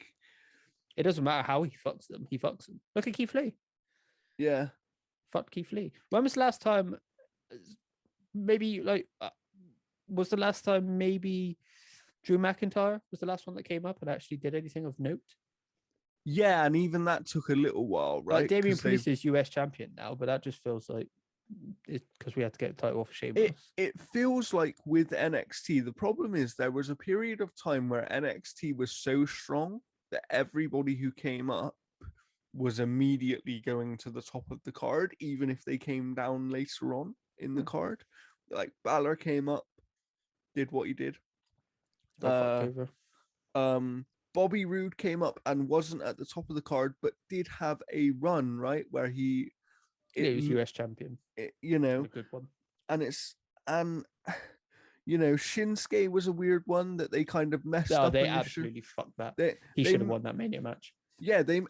Speaker 2: it doesn't matter how he fucks them. He fucks them. Look at Keith Lee.
Speaker 1: Yeah.
Speaker 2: Fuck Keith Lee. When was the last time? Maybe was the last time maybe Drew McIntyre was the last one that came up and actually did anything of note?
Speaker 1: Yeah, and even that took a little while, right?
Speaker 2: Like, Damian Priest is US champion now, but that just feels like it's because we had to get the title off of Sheamus.
Speaker 1: It feels like with NXT, the problem is there was a period of time where NXT was so strong that everybody who came up was immediately going to the top of the card, even if they came down later on in the card. Like, Balor came up, did what he did. Bobby Roode came up and wasn't at the top of the card, but did have a run, right, where he
Speaker 2: was US champion.
Speaker 1: You know,
Speaker 2: a good one.
Speaker 1: And you know, Shinsuke was a weird one that they kind of messed up.
Speaker 2: They absolutely fucked that. He should have won that Mania match.
Speaker 1: Yeah, they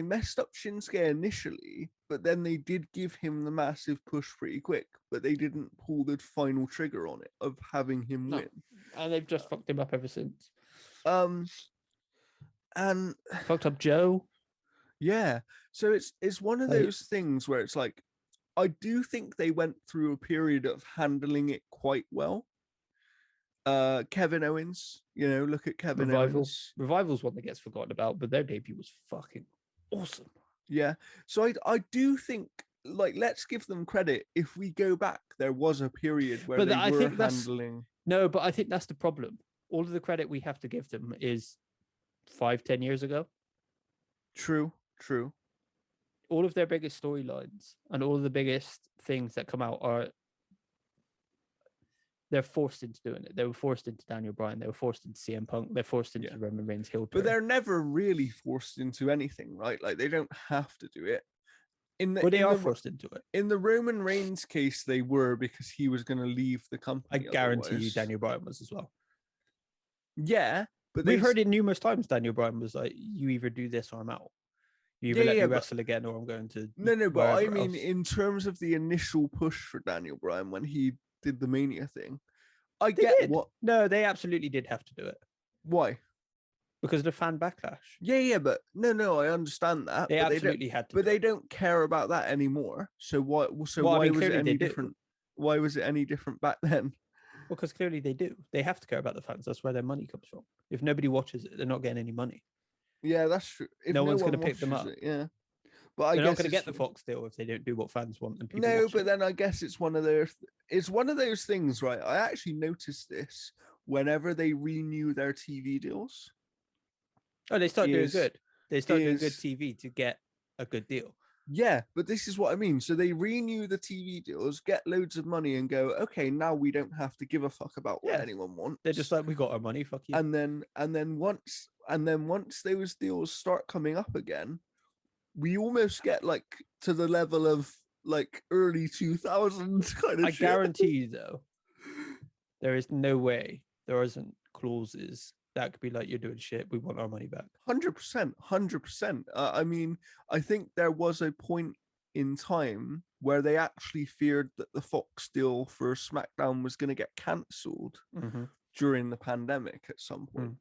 Speaker 1: messed up Shinsuke initially, but then they did give him the massive push pretty quick, but they didn't pull the final trigger on it of having him win.
Speaker 2: And they've just fucked him up ever since.
Speaker 1: And
Speaker 2: fucked up Joe.
Speaker 1: Yeah. So it's one of those things where it's like, I do think they went through a period of handling it quite well. Kevin Owens, you know, look at Kevin Owens.
Speaker 2: Revival's one that gets forgotten about, but their debut was fucking awesome.
Speaker 1: Yeah. So I do think, like, let's give them credit. If we go back, there was a period where they were handling.
Speaker 2: No, but I think that's the problem. All of the credit we have to give them is 5-10 years ago.
Speaker 1: True.
Speaker 2: All of their biggest storylines and all of the biggest things that come out they're forced into doing it. They were forced into Daniel Bryan. They were forced into CM Punk. They're forced into Roman Reigns' heel turn.
Speaker 1: But they're never really forced into anything, right? Like, they don't have to do it.
Speaker 2: They are forced into it.
Speaker 1: In the Roman Reigns case, they were, because he was going to leave the company.
Speaker 2: I guarantee you Daniel Bryan was as well.
Speaker 1: Yeah, but
Speaker 2: we've heard it numerous times. Daniel Bryan was like, you either do this or I'm out. You either let me
Speaker 1: but
Speaker 2: wrestle again, or I'm going to
Speaker 1: no. But I mean,
Speaker 2: else.
Speaker 1: in terms of the initial push for Daniel Bryan when he did the Mania thing, I
Speaker 2: They
Speaker 1: get
Speaker 2: did.
Speaker 1: what.
Speaker 2: No, they absolutely did have to do it
Speaker 1: Why?
Speaker 2: because of the fan backlash.
Speaker 1: Yeah, but no, I understand that.
Speaker 2: They
Speaker 1: but
Speaker 2: absolutely had to.
Speaker 1: But they don't care about that anymore. So why? So
Speaker 2: Well, I
Speaker 1: why
Speaker 2: mean,
Speaker 1: was it
Speaker 2: clearly
Speaker 1: any
Speaker 2: they do.
Speaker 1: different? Why was it any different back then?
Speaker 2: Because clearly they do. They have to care about the fans. That's where their money comes from. If nobody watches it, they're not getting any money.
Speaker 1: Yeah, that's true. If
Speaker 2: No
Speaker 1: no
Speaker 2: one's
Speaker 1: one
Speaker 2: going to pick them
Speaker 1: watches
Speaker 2: up.
Speaker 1: it, yeah. But I
Speaker 2: They're not
Speaker 1: guess
Speaker 2: going to
Speaker 1: it's
Speaker 2: get the Fox deal if they don't do what fans want and people
Speaker 1: no.
Speaker 2: watch
Speaker 1: But
Speaker 2: it.
Speaker 1: then I guess it's one of those. It's one of those things, right? I actually noticed this whenever they renew their TV deals.
Speaker 2: Oh, they start doing
Speaker 1: is-
Speaker 2: good. They start doing good
Speaker 1: is-
Speaker 2: TV to get a good deal.
Speaker 1: Yeah, but this is what I mean. So they renew the TV deals, get loads of money, and go, okay, now we don't have to give a fuck about what
Speaker 2: Yeah.
Speaker 1: anyone wants.
Speaker 2: They're just like, we got our money, fuck you.
Speaker 1: And then once those deals start coming up again, we almost get like to the level of like early 2000s kind of
Speaker 2: I
Speaker 1: shit.
Speaker 2: guarantee you, though, there is no way there isn't clauses that could be like, you're doing shit, we want our money back.
Speaker 1: 100%. I mean, I think there was a point in time where they actually feared that the Fox deal for SmackDown was going to get cancelled during the pandemic at some point.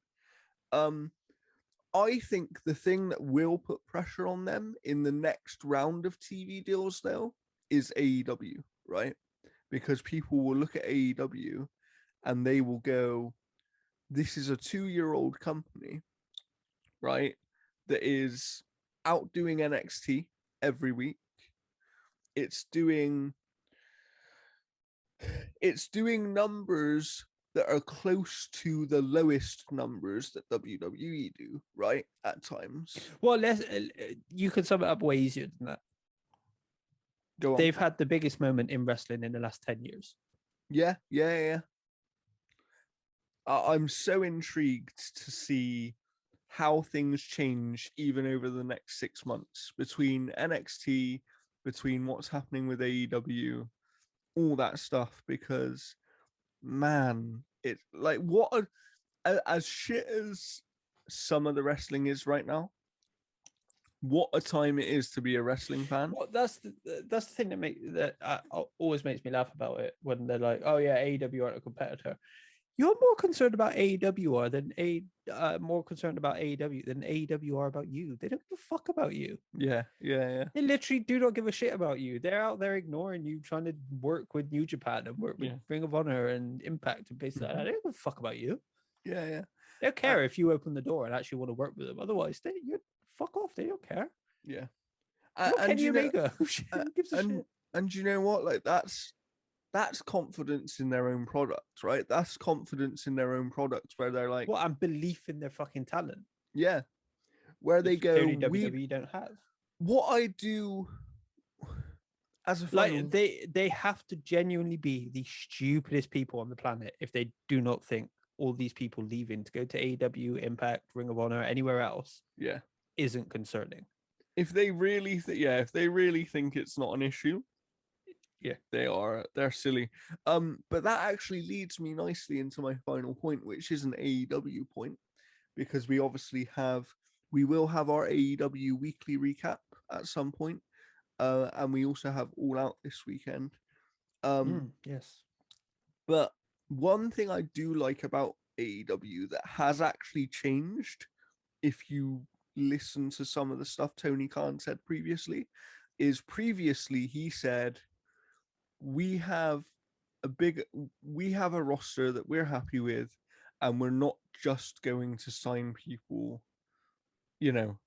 Speaker 1: I think the thing that will put pressure on them in the next round of TV deals, though, is AEW, right? Because people will look at AEW and they will go, this is a 2-year-old company, right? That is outdoing NXT every week. It's doing numbers that are close to the lowest numbers that WWE do, right? At times.
Speaker 2: Well, you could sum it up way easier than that.
Speaker 1: Go on.
Speaker 2: They've had the biggest moment in wrestling in the last 10 years.
Speaker 1: Yeah. I'm so intrigued to see how things change even over the next 6 months between NXT, between what's happening with AEW, all that stuff, because man, it's like as shit as some of the wrestling is right now, what a time it is to be a wrestling fan.
Speaker 2: Well, that's the thing that always makes me laugh about it when they're like, "Oh yeah, AEW aren't a competitor." You're more concerned about AEW than more concerned about AEW than AEW are about you. They don't give a fuck about you.
Speaker 1: Yeah.
Speaker 2: They literally do not give a shit about you. They're out there ignoring you, trying to work with New Japan and work with Ring of Honor and Impact and places like that. They don't give a fuck about you.
Speaker 1: Yeah.
Speaker 2: They don't care if you open the door and actually want to work with them. Otherwise, you fuck off. They don't care.
Speaker 1: Yeah.
Speaker 2: Kenny Omega. Who gives a shit?
Speaker 1: And you know what? Like that's confidence in their own product, right? That's confidence in their own product where they're like,
Speaker 2: and belief in their fucking talent.
Speaker 1: Yeah. Where they go,
Speaker 2: WWE don't have.
Speaker 1: What I do as a final...
Speaker 2: like they have to genuinely be the stupidest people on the planet if they do not think all these people leaving to go to AEW, Impact, Ring of Honor, anywhere else, isn't concerning.
Speaker 1: If they really, if they really think it's not an issue, they're silly. But that actually leads me nicely into my final point, which is an AEW point, because we will have our AEW weekly recap at some point, and we also have All Out this weekend.
Speaker 2: Yes.
Speaker 1: But one thing I do like about AEW that has actually changed, if you listen to some of the stuff Tony Khan said previously, is previously he said, we have a roster that we're happy with, and we're not just going to sign people,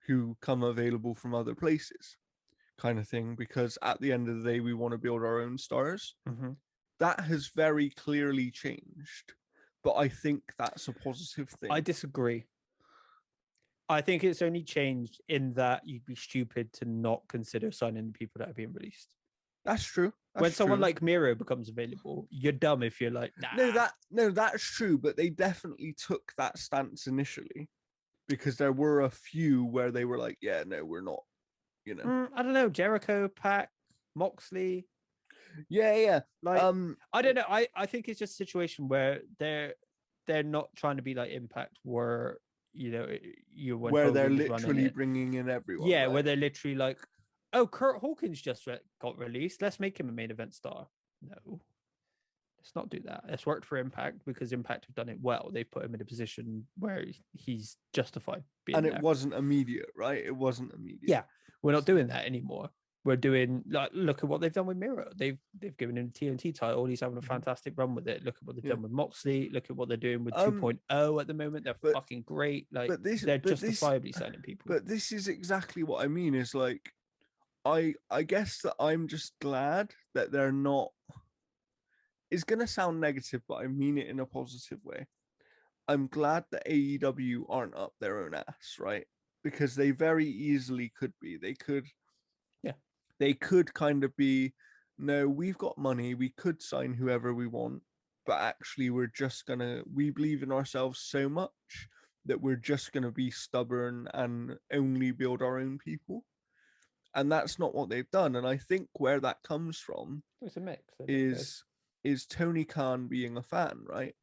Speaker 1: who come available from other places, kind of thing, because at the end of the day, we want to build our own stars. That has very clearly changed, but I think that's a positive thing.
Speaker 2: I disagree. I think it's only changed in that you'd be stupid to not consider signing the people that are being released.
Speaker 1: That's true.
Speaker 2: When someone like Miro becomes available, you're dumb if you're like, nah.
Speaker 1: No, that's true, but they definitely took that stance initially, because there were a few where they were like, yeah, no, we're not,
Speaker 2: I don't know, Jericho, Pac, Moxley.
Speaker 1: Yeah.
Speaker 2: Like, I don't know. I think it's just a situation where they're not trying to be like Impact, where when
Speaker 1: where they're
Speaker 2: Hogan was running
Speaker 1: literally
Speaker 2: it.
Speaker 1: bringing in everyone.
Speaker 2: Yeah,
Speaker 1: right?
Speaker 2: where they're literally like, oh, Kurt Hawkins just got released. Let's make him a main event star. No, let's not do that. It's worked for Impact because Impact have done it well. They've put him in a position where he's justified being
Speaker 1: and
Speaker 2: there.
Speaker 1: it wasn't immediate, right? It wasn't immediate.
Speaker 2: Yeah, we're not doing that anymore. We're doing like, look at what they've done with Miro. They've given him the TNT title. He's having a fantastic run with it. Look at what they've done with Moxley. Look at what they're doing with 2.0 at the moment. They're fucking great. Like, they're justifiably signing people.
Speaker 1: But this is exactly what I mean. Is like, I guess that I'm just glad that they're not. It's gonna sound negative, but I mean it in a positive way. I'm glad that AEW aren't up their own ass, right? Because they very easily could be. They could kind of be, no, we've got money, we could sign whoever we want, but actually we believe in ourselves so much that we're just gonna be stubborn and only build our own people. And that's not what they've done. And I think where that comes from
Speaker 2: it's a mix.
Speaker 1: Is Tony Khan being a fan, right?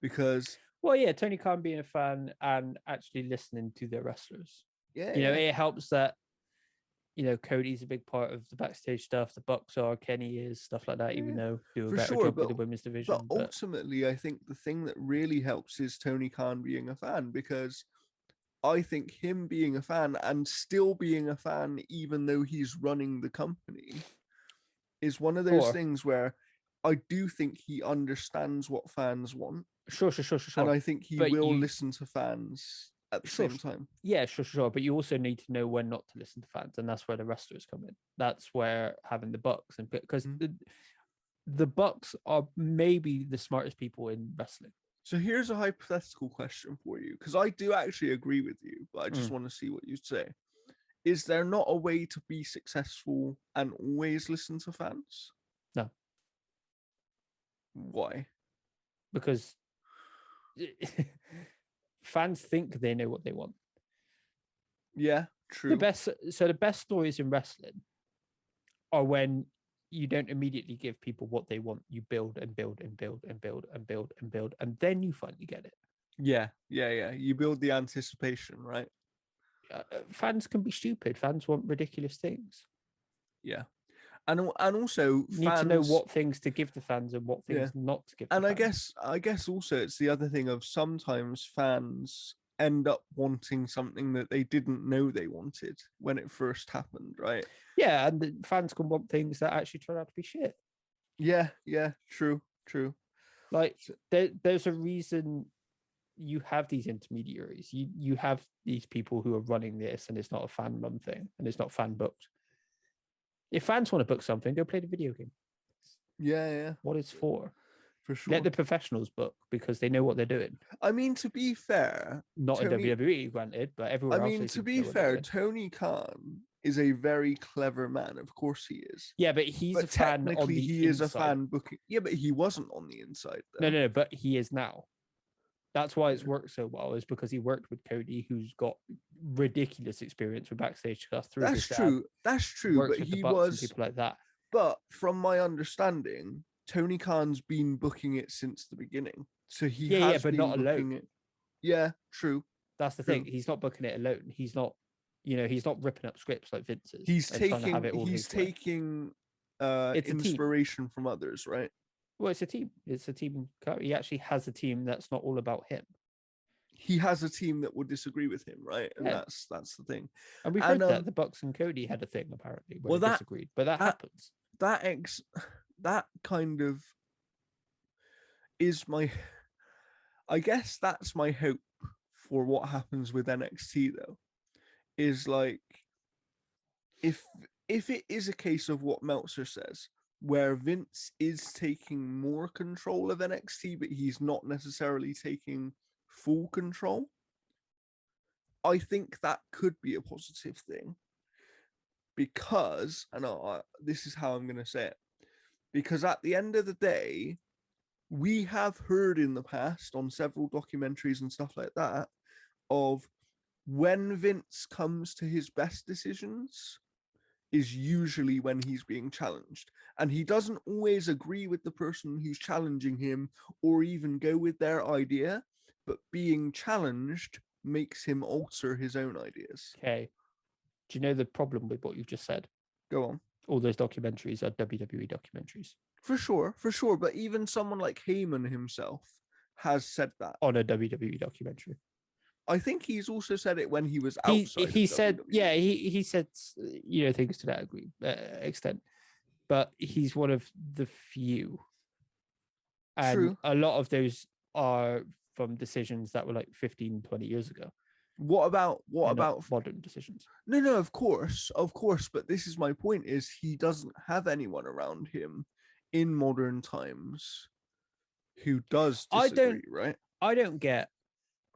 Speaker 1: Because
Speaker 2: Tony Khan being a fan and actually listening to their wrestlers.
Speaker 1: Yeah,
Speaker 2: it helps that Cody's a big part of the backstage stuff. The Bucks are, Kenny is, stuff like that. Even though do a better job with the women's division.
Speaker 1: But ultimately, I think the thing that really helps is Tony Khan being a fan, because I think him being a fan and still being a fan, even though he's running the company, is one of those things where I do think he understands what fans want.
Speaker 2: Sure.
Speaker 1: And I think he will listen to fans at the same time.
Speaker 2: Yeah, sure. But you also need to know when not to listen to fans, and that's where the wrestlers come in. That's where having the Bucks, and because the Bucks are maybe the smartest people in wrestling.
Speaker 1: So here's a hypothetical question for you, because I do actually agree with you, but I just want to see what you say. Is there not a way to be successful and always listen to fans?
Speaker 2: No.
Speaker 1: Why?
Speaker 2: Because fans think they know what they want.
Speaker 1: Yeah, true.
Speaker 2: The best stories in wrestling are when you don't immediately give people what they want. You build and build and build and build and build and build, and then you finally get it.
Speaker 1: Yeah. You build the anticipation, right?
Speaker 2: Fans can be stupid. Fans want ridiculous things.
Speaker 1: Yeah. And also
Speaker 2: you need to know what things to give the fans and what things not to give.
Speaker 1: And I guess also it's the other thing of sometimes fans end up wanting something that they didn't know they wanted when it first happened, right?
Speaker 2: Yeah, and the fans can want things that actually turn out to be shit.
Speaker 1: Yeah, true.
Speaker 2: Like there's a reason you have these intermediaries. You have these people who are running this, and it's not a fan run thing, and it's not fan booked. If fans want to book something, go play the video game.
Speaker 1: Yeah.
Speaker 2: What it's for
Speaker 1: sure.
Speaker 2: Let the professionals book, because they know what they're doing.
Speaker 1: I mean, to be fair,
Speaker 2: not in WWE, granted, but everywhere else.
Speaker 1: I mean, to be fair, Tony Khan is a very clever man. Of course he is.
Speaker 2: Yeah, but he's a fan on the
Speaker 1: he
Speaker 2: inside.
Speaker 1: Is a fan booking. Yeah, but he wasn't on the inside, though.
Speaker 2: No, but he is now. That's why it's worked so well, is because he worked with Cody, who's got ridiculous experience with backstage stuff.
Speaker 1: That's true. But he was
Speaker 2: people like that.
Speaker 1: But from my understanding, Tony Khan's been booking it since the beginning, so he has
Speaker 2: but
Speaker 1: been
Speaker 2: not alone.
Speaker 1: It. Yeah, true.
Speaker 2: That's the thing. He's not booking it alone. He's not, he's not ripping up scripts like Vince is.
Speaker 1: He's taking inspiration from others, right?
Speaker 2: Well, it's a team. He actually has a team that's not all about him.
Speaker 1: He has a team that would disagree with him, right? And that's the thing.
Speaker 2: And we've heard that the Bucks and Cody had a thing, apparently, where they disagreed. But that happens.
Speaker 1: That kind of is my... I guess that's my hope for what happens with NXT, though. Is like, if it is a case of what Meltzer says, where Vince is taking more control of NXT, but he's not necessarily taking full control, I think that could be a positive thing. Because, and this is how I'm going to say it, because at the end of the day, we have heard in the past on several documentaries and stuff like that of when Vince comes to his best decisions is usually when he's being challenged. And he doesn't always agree with the person who's challenging him or even go with their idea, but being challenged makes him alter his own ideas.
Speaker 2: Okay. Do you know the problem with what you've just said?
Speaker 1: Go on.
Speaker 2: All those documentaries are WWE documentaries.
Speaker 1: For sure. But even someone like Heyman himself has said that
Speaker 2: on a WWE documentary.
Speaker 1: I think he's also said it when he was
Speaker 2: He
Speaker 1: outside.
Speaker 2: he
Speaker 1: of
Speaker 2: said
Speaker 1: WWE.
Speaker 2: yeah he said things to that extent, but he's one of the few, and
Speaker 1: True.
Speaker 2: a lot of those are from decisions that were like 15, 20 years ago.
Speaker 1: What about
Speaker 2: modern decisions?
Speaker 1: No, of course, but this is my point: is he doesn't have anyone around him in modern times who does disagree, right?
Speaker 2: I don't get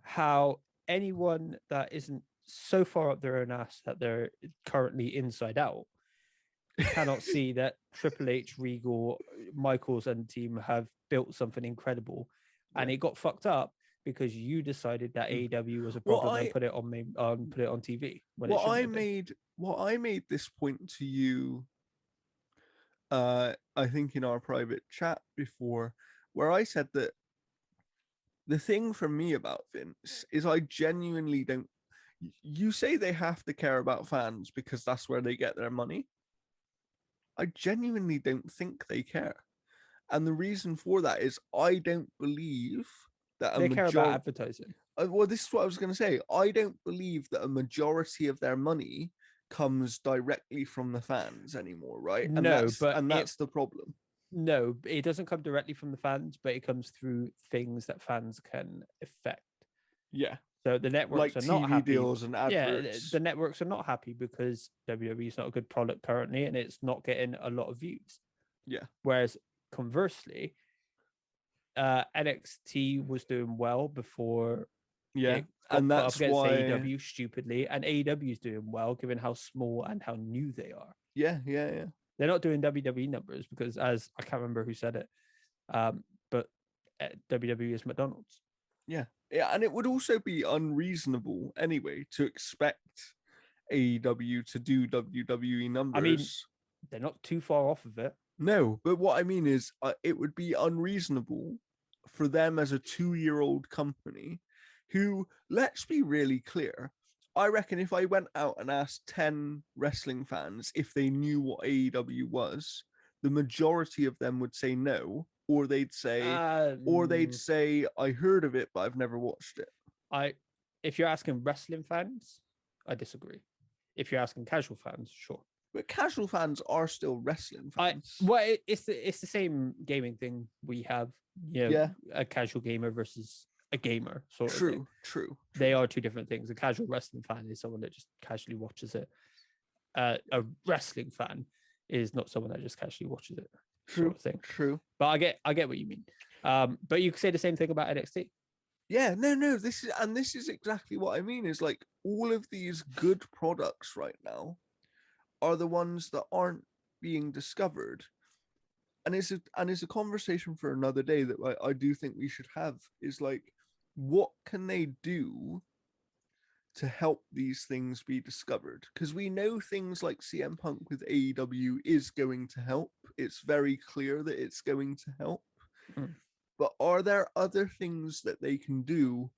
Speaker 2: how anyone that isn't so far up their own ass that they're currently inside out cannot see that Triple H, Regal, Michaels, and the team have built something incredible, and it got fucked up because you decided that AEW was a problem and put it on TV. I
Speaker 1: made this point to you, I think in our private chat before, where I said that the thing for me about Vince is I genuinely don't. You say they have to care about fans because that's where they get their money. I genuinely don't think they care. And the reason for that is I don't believe that
Speaker 2: they care about advertising.
Speaker 1: Well, this is what I was going to say. I don't believe that a majority of their money comes directly from the fans anymore, right? And that's the problem.
Speaker 2: No, it doesn't come directly from the fans, but it comes through things that fans can affect.
Speaker 1: Yeah.
Speaker 2: So the networks
Speaker 1: like
Speaker 2: are
Speaker 1: TV
Speaker 2: not happy.
Speaker 1: Deals and adverts.
Speaker 2: Yeah, the networks are not happy because WWE is not a good product currently, and it's not getting a lot of views.
Speaker 1: Yeah.
Speaker 2: Whereas conversely, NXT was doing well before.
Speaker 1: Yeah, and that's why
Speaker 2: AEW stupidly, and AEW is doing well given how small and how new they are.
Speaker 1: Yeah.
Speaker 2: They're not doing WWE numbers because, as I can't remember who said it, but WWE is McDonald's.
Speaker 1: Yeah, and it would also be unreasonable anyway to expect AEW to do WWE numbers.
Speaker 2: I mean, they're not too far off of it.
Speaker 1: No, but what I mean is, it would be unreasonable for them as a 2-year-old company who, let's be really clear, I reckon if I went out and asked 10 wrestling fans if they knew what AEW was, the majority of them would say no, or they'd say, I heard of it, but I've never watched it.
Speaker 2: If you're asking wrestling fans, I disagree. If you're asking casual fans, sure.
Speaker 1: But casual fans are still wrestling fans.
Speaker 2: It's the same gaming thing we have. A casual gamer versus a gamer sort of thing.
Speaker 1: True.
Speaker 2: They are two different things. A casual wrestling fan is someone that just casually watches it. A wrestling fan is not someone that just casually watches it.
Speaker 1: True.
Speaker 2: Sort of thing.
Speaker 1: True.
Speaker 2: But I get what you mean. But you could say the same thing about NXT.
Speaker 1: Yeah, no. This is exactly what I mean. Is like all of these good products right now are the ones that aren't being discovered. And it's a conversation for another day that I do think we should have, is like, what can they do to help these things be discovered? Because we know things like CM Punk with AEW is going to help. It's very clear that it's going to help. But are there other things that they can do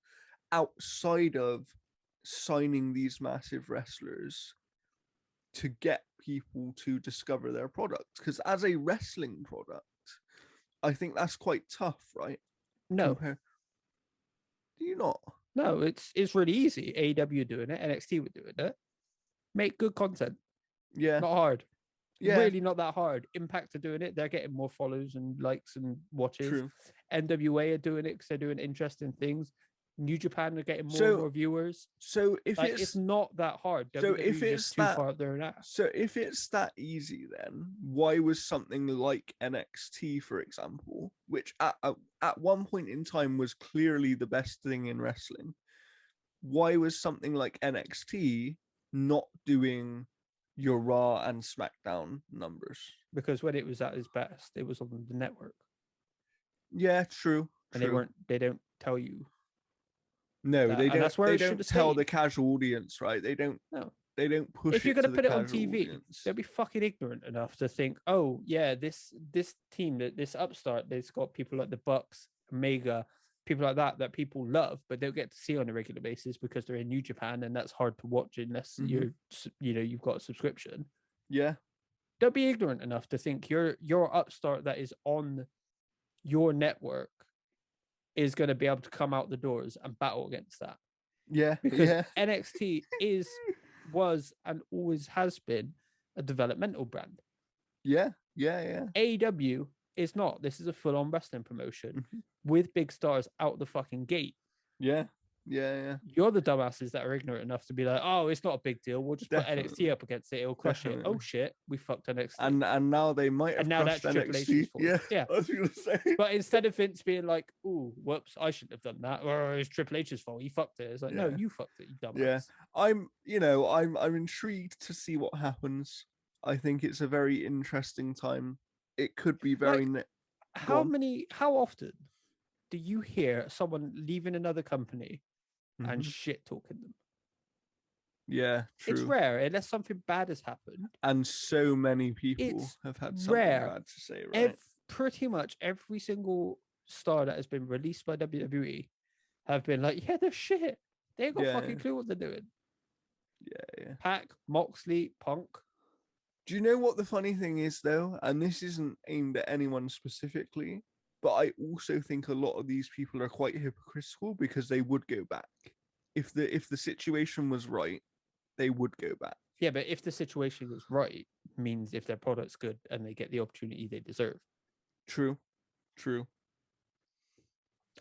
Speaker 1: outside of signing these massive wrestlers to get people to discover their product? Because as a wrestling product, I think that's quite tough, right?
Speaker 2: No.
Speaker 1: Do you not?
Speaker 2: No, it's really easy. AEW doing it, NXT were doing it. Make good content.
Speaker 1: Yeah.
Speaker 2: Not hard.
Speaker 1: Yeah.
Speaker 2: Really not that hard. Impact are doing it. They're getting more follows and likes and watches.
Speaker 1: True.
Speaker 2: NWA are doing it because they're doing interesting things. New Japan are getting more and more viewers.
Speaker 1: So if
Speaker 2: it's not that hard.
Speaker 1: So if it's
Speaker 2: too far up their ass.
Speaker 1: So if it's that easy, then why was something like NXT, for example, which at one point in time was clearly the best thing in wrestling, why was something like NXT not doing your Raw and SmackDown numbers?
Speaker 2: Because when it was at its best, it was on the network.
Speaker 1: Yeah, true.
Speaker 2: And they don't tell you.
Speaker 1: No, they don't. That's where they don't tell the casual audience, right? They don't.
Speaker 2: No,
Speaker 1: they don't push.
Speaker 2: If you're going to put it on TV,
Speaker 1: audience,
Speaker 2: they'll be fucking ignorant enough to think, oh yeah, this team, this upstart, they've got people like the Bucks, Omega, people like that people love, but don't get to see on a regular basis because they're in New Japan, and that's hard to watch unless you've got a subscription.
Speaker 1: Yeah.
Speaker 2: Don't be ignorant enough to think your upstart that is on your network is going to be able to come out the doors and battle against that.
Speaker 1: Yeah.
Speaker 2: Because
Speaker 1: yeah.
Speaker 2: NXT was, and always has been a developmental brand.
Speaker 1: Yeah. Yeah.
Speaker 2: AEW is not. This is a full-on wrestling promotion with big stars out the fucking gate.
Speaker 1: Yeah. Yeah.
Speaker 2: You're the dumbasses that are ignorant enough to be like, oh, it's not a big deal. We'll just
Speaker 1: Definitely.
Speaker 2: put NXT up against it. It'll crush it. Oh shit, we fucked NXT.
Speaker 1: And now they might have.
Speaker 2: And now that's Triple H's fault. Yeah.
Speaker 1: I was gonna say.
Speaker 2: But instead of Vince being like, "Ooh, whoops, I shouldn't have done that," or "It's Triple H's fault. He fucked it." It's like, no, you fucked it, you dumbass.
Speaker 1: Yeah. I'm intrigued to see what happens. I think it's a very interesting time. It could be very.
Speaker 2: How often do you hear someone leaving another company and shit talking them?
Speaker 1: Yeah, true.
Speaker 2: It's rare unless something bad has happened.
Speaker 1: And so many people have had something bad to say, right?
Speaker 2: Pretty much every single star that has been released by WWE have been like, yeah, they're shit. They ain't got fucking clue what they're doing.
Speaker 1: Yeah.
Speaker 2: Pac, Moxley, Punk.
Speaker 1: Do you know what the funny thing is, though? And this isn't aimed at anyone specifically, but I also think a lot of these people are quite hypocritical because they would go back. If the situation was right, they would go back.
Speaker 2: Yeah, but if the situation was right, means if their product's good and they get the opportunity they deserve.
Speaker 1: True.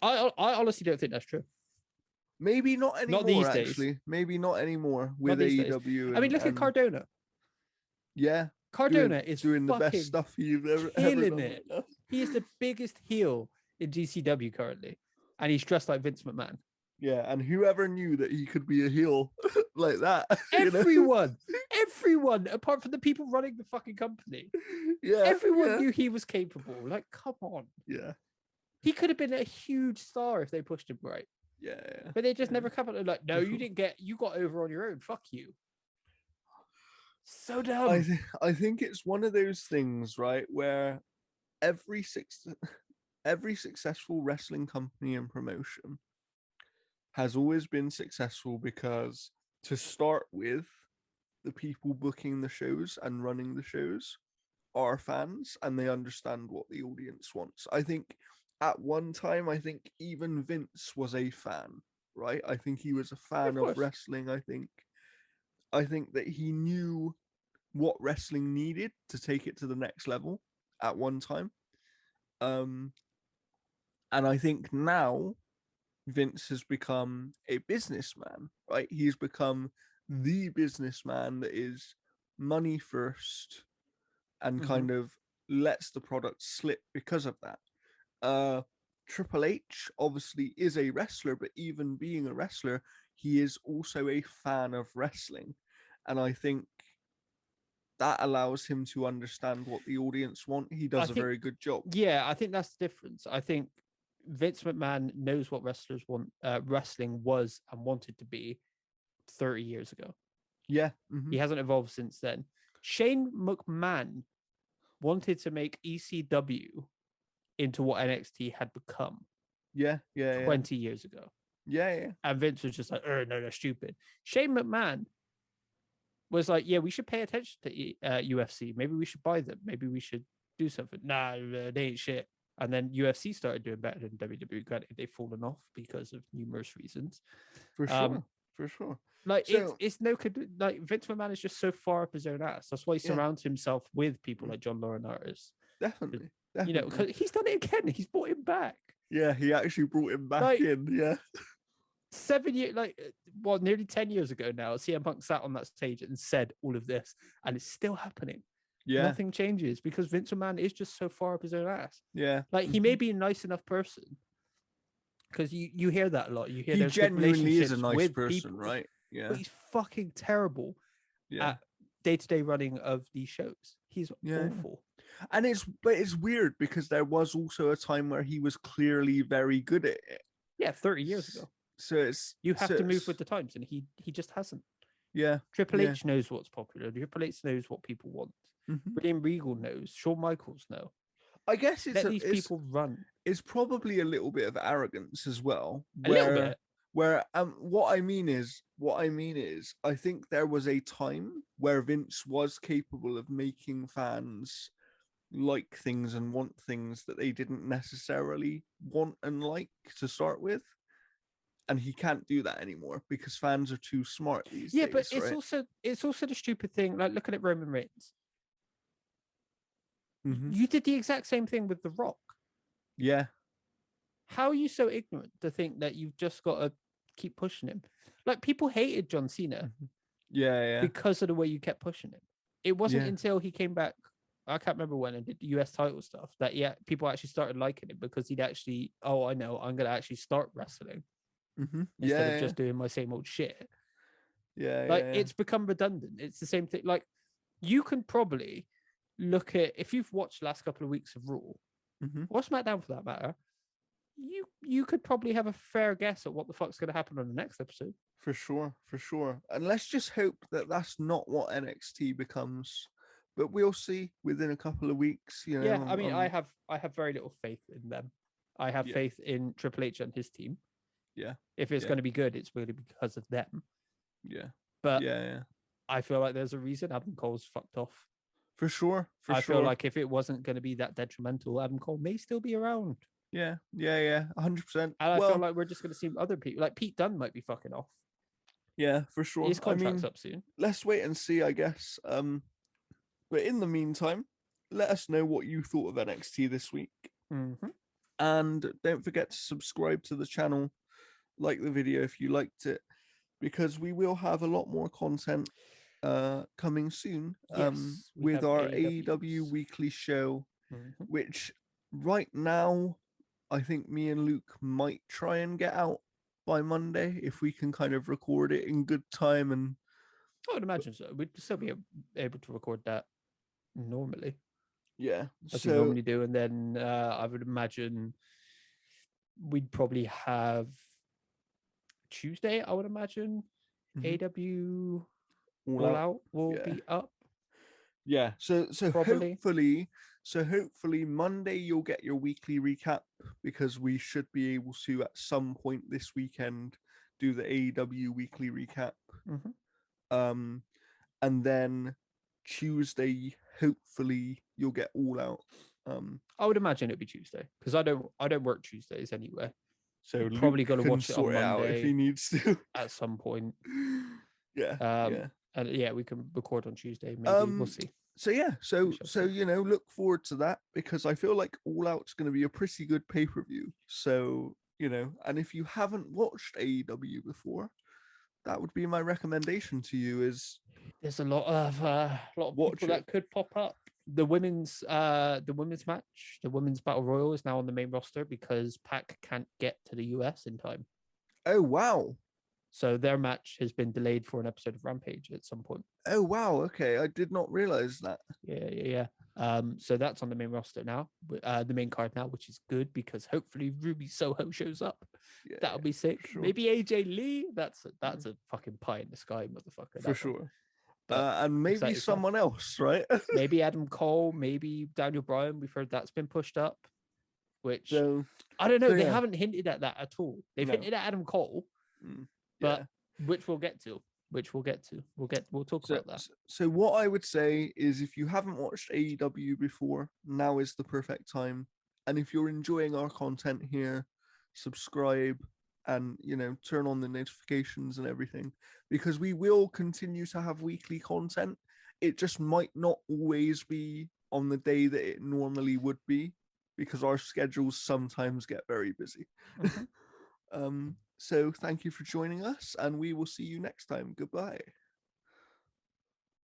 Speaker 2: I honestly don't think that's true.
Speaker 1: Maybe not anymore.
Speaker 2: Not these
Speaker 1: actually.
Speaker 2: days.
Speaker 1: Maybe not anymore with AEW.
Speaker 2: I mean, look at Cardona.
Speaker 1: Yeah.
Speaker 2: Cardona is
Speaker 1: doing the best stuff you've ever
Speaker 2: killing
Speaker 1: done.
Speaker 2: it. He is the biggest heel in GCW currently, and he's dressed like Vince McMahon.
Speaker 1: Yeah, and whoever knew that he could be a heel like that?
Speaker 2: Everyone, apart from the people running the fucking company.
Speaker 1: Yeah,
Speaker 2: everyone knew he was capable. Like, come on.
Speaker 1: Yeah,
Speaker 2: he could have been a huge star if they pushed him right.
Speaker 1: Yeah.
Speaker 2: But they just never come out. Like, no, you got over on your own. Fuck you. So dumb.
Speaker 1: I think it's one of those things, right, where every successful wrestling company and promotion has always been successful because, to start with, the people booking the shows and running the shows are fans and they understand what the audience wants. I think at one time, even Vince was a fan, right? I think he was a fan of wrestling. I think that he knew what wrestling needed to take it to the next level at one time. And I think now Vince has become a businessman, right? He's become the businessman that is money first and kind of lets the product slip because of that. Triple H obviously is a wrestler, but even being a wrestler, he is also a fan of wrestling. And I think that allows him to understand what the audience want. He does a very good job.
Speaker 2: Yeah, I think that's the difference. I think Vince McMahon knows what wrestlers want, wrestling was and wanted to be 30 years ago.
Speaker 1: Yeah.
Speaker 2: He hasn't evolved since then. Shane McMahon wanted to make ECW into what NXT had become. 20 years ago.
Speaker 1: Yeah.
Speaker 2: And Vince was just like, no, they're stupid. Shane McMahon was like, yeah, we should pay attention to UFC. Maybe we should buy them. Maybe we should do something. Nah, they ain't shit. And then UFC started doing better than WWE. Granted, they've fallen off because of numerous reasons.
Speaker 1: For sure.
Speaker 2: Like, it's no good. Like, Vince McMahon is just so far up his own ass. That's why he surrounds himself with people like John Laurinaitis.
Speaker 1: Definitely.
Speaker 2: You know, because he's done it again. He's brought him back.
Speaker 1: Yeah, he actually brought him back in. Yeah.
Speaker 2: 7 years, nearly 10 years ago now, CM Punk sat on that stage and said all of this, and it's still happening.
Speaker 1: Yeah.
Speaker 2: Nothing changes because Vince McMahon is just so far up his own ass.
Speaker 1: Yeah.
Speaker 2: Like, he may be a nice enough person, because you hear that a lot. You hear
Speaker 1: he genuinely is a nice person,
Speaker 2: people,
Speaker 1: right? Yeah.
Speaker 2: But he's fucking terrible at day-to-day running of these shows. He's awful.
Speaker 1: And it's weird because there was also a time where he was clearly very good at it.
Speaker 2: Yeah, 30 years ago.
Speaker 1: So
Speaker 2: you have to move with the times, and he just hasn't.
Speaker 1: Yeah.
Speaker 2: Triple H knows what's popular. Triple H knows what people want. William Regal knows. Shawn Michaels knows.
Speaker 1: I guess
Speaker 2: Let these people run.
Speaker 1: It's probably a little bit of arrogance as well.
Speaker 2: A little bit.
Speaker 1: Where what I mean is I think there was a time where Vince was capable of making fans like things and want things that they didn't necessarily want and like to start with. And he can't do that anymore because fans are too smart these days.
Speaker 2: Yeah, but it's also the stupid thing. Like, look at it, Roman Reigns.
Speaker 1: Mm-hmm.
Speaker 2: You did the exact same thing with The Rock.
Speaker 1: Yeah.
Speaker 2: How are you so ignorant to think that you've just got to keep pushing him? Like, people hated John Cena.
Speaker 1: Yeah.
Speaker 2: Because of the way you kept pushing him. It wasn't until he came back, I can't remember when, and did the US title stuff, that people actually started liking him because he'd actually, oh, I know, I'm going to actually start wrestling instead of just doing my same old shit. It's become redundant. It's the same thing. Like, you can probably look at, if you've watched the last couple of weeks of Raw, or SmackDown for that matter, you could probably have a fair guess at what the fuck's going to happen on the next episode.
Speaker 1: For sure. And let's just hope that that's not what NXT becomes. But we'll see within a couple of weeks. You know.
Speaker 2: Yeah, I mean, I have very little faith in them. I have faith in Triple H and his team.
Speaker 1: Yeah.
Speaker 2: If it's going to be good, it's really because of them.
Speaker 1: Yeah.
Speaker 2: But I feel like there's a reason Adam Cole's fucked off.
Speaker 1: For sure.
Speaker 2: I feel like if it wasn't going to be that detrimental, Adam Cole may still be around.
Speaker 1: Yeah. 100%.
Speaker 2: And I feel like we're just going to see other people. Like Pete Dunne might be fucking off.
Speaker 1: Yeah, for sure.
Speaker 2: His contract's up soon.
Speaker 1: Let's wait and see, I guess. But in the meantime, let us know what you thought of NXT this week. And don't forget to subscribe to the channel, like the video if you liked it, because we will have a lot more content coming soon with our AEW weekly show, which right now I think me and Luke might try and get out by Monday if we can kind of record it in good time. And
Speaker 2: I would imagine so. We'd still be able to record that normally.
Speaker 1: Yeah.
Speaker 2: As we normally do. And then I would imagine we'd probably have Tuesday, I would imagine, AW All Out will be up.
Speaker 1: Yeah. So hopefully Monday you'll get your weekly recap, because we should be able to at some point this weekend do the AEW weekly recap. And then Tuesday hopefully you'll get All Out.
Speaker 2: I would imagine it'd be Tuesday, because I don't work Tuesdays anyway.
Speaker 1: So
Speaker 2: you're probably gonna watch it on Monday
Speaker 1: out if he needs to
Speaker 2: at some point.
Speaker 1: Yeah.
Speaker 2: And we can record on Tuesday. Maybe we'll see.
Speaker 1: So look forward to that, because I feel like All Out's going to be a pretty good pay-per-view. So, and if you haven't watched AEW before, that would be my recommendation to you. Is
Speaker 2: there's a lot of people that could pop up. The women's match, the women's battle royal is now on the main roster because PAC can't get to the US in time.
Speaker 1: Oh wow.
Speaker 2: So their match has been delayed for an episode of Rampage at some point.
Speaker 1: Oh wow, okay, I did not realize that.
Speaker 2: Yeah. So that's on the main roster now, the main card now, which is good because hopefully Ruby Soho shows up. That'll be sick. Sure. Maybe AJ Lee. That's a fucking pie in the sky, motherfucker.
Speaker 1: For sure. And maybe someone else, right?
Speaker 2: Maybe Adam Cole, maybe Daniel Bryan. We've heard that's been pushed up. Which I don't know. They haven't hinted at that at all. They've hinted at Adam Cole. But which we'll get to. We'll talk about that.
Speaker 1: So what I would say is, if you haven't watched AEW before, now is the perfect time. And if you're enjoying our content here, subscribe and turn on the notifications and everything, because we will continue to have weekly content. It just might not always be on the day that it normally would be, because our schedules sometimes get very busy. So thank you for joining us, and we will see you next time. Goodbye.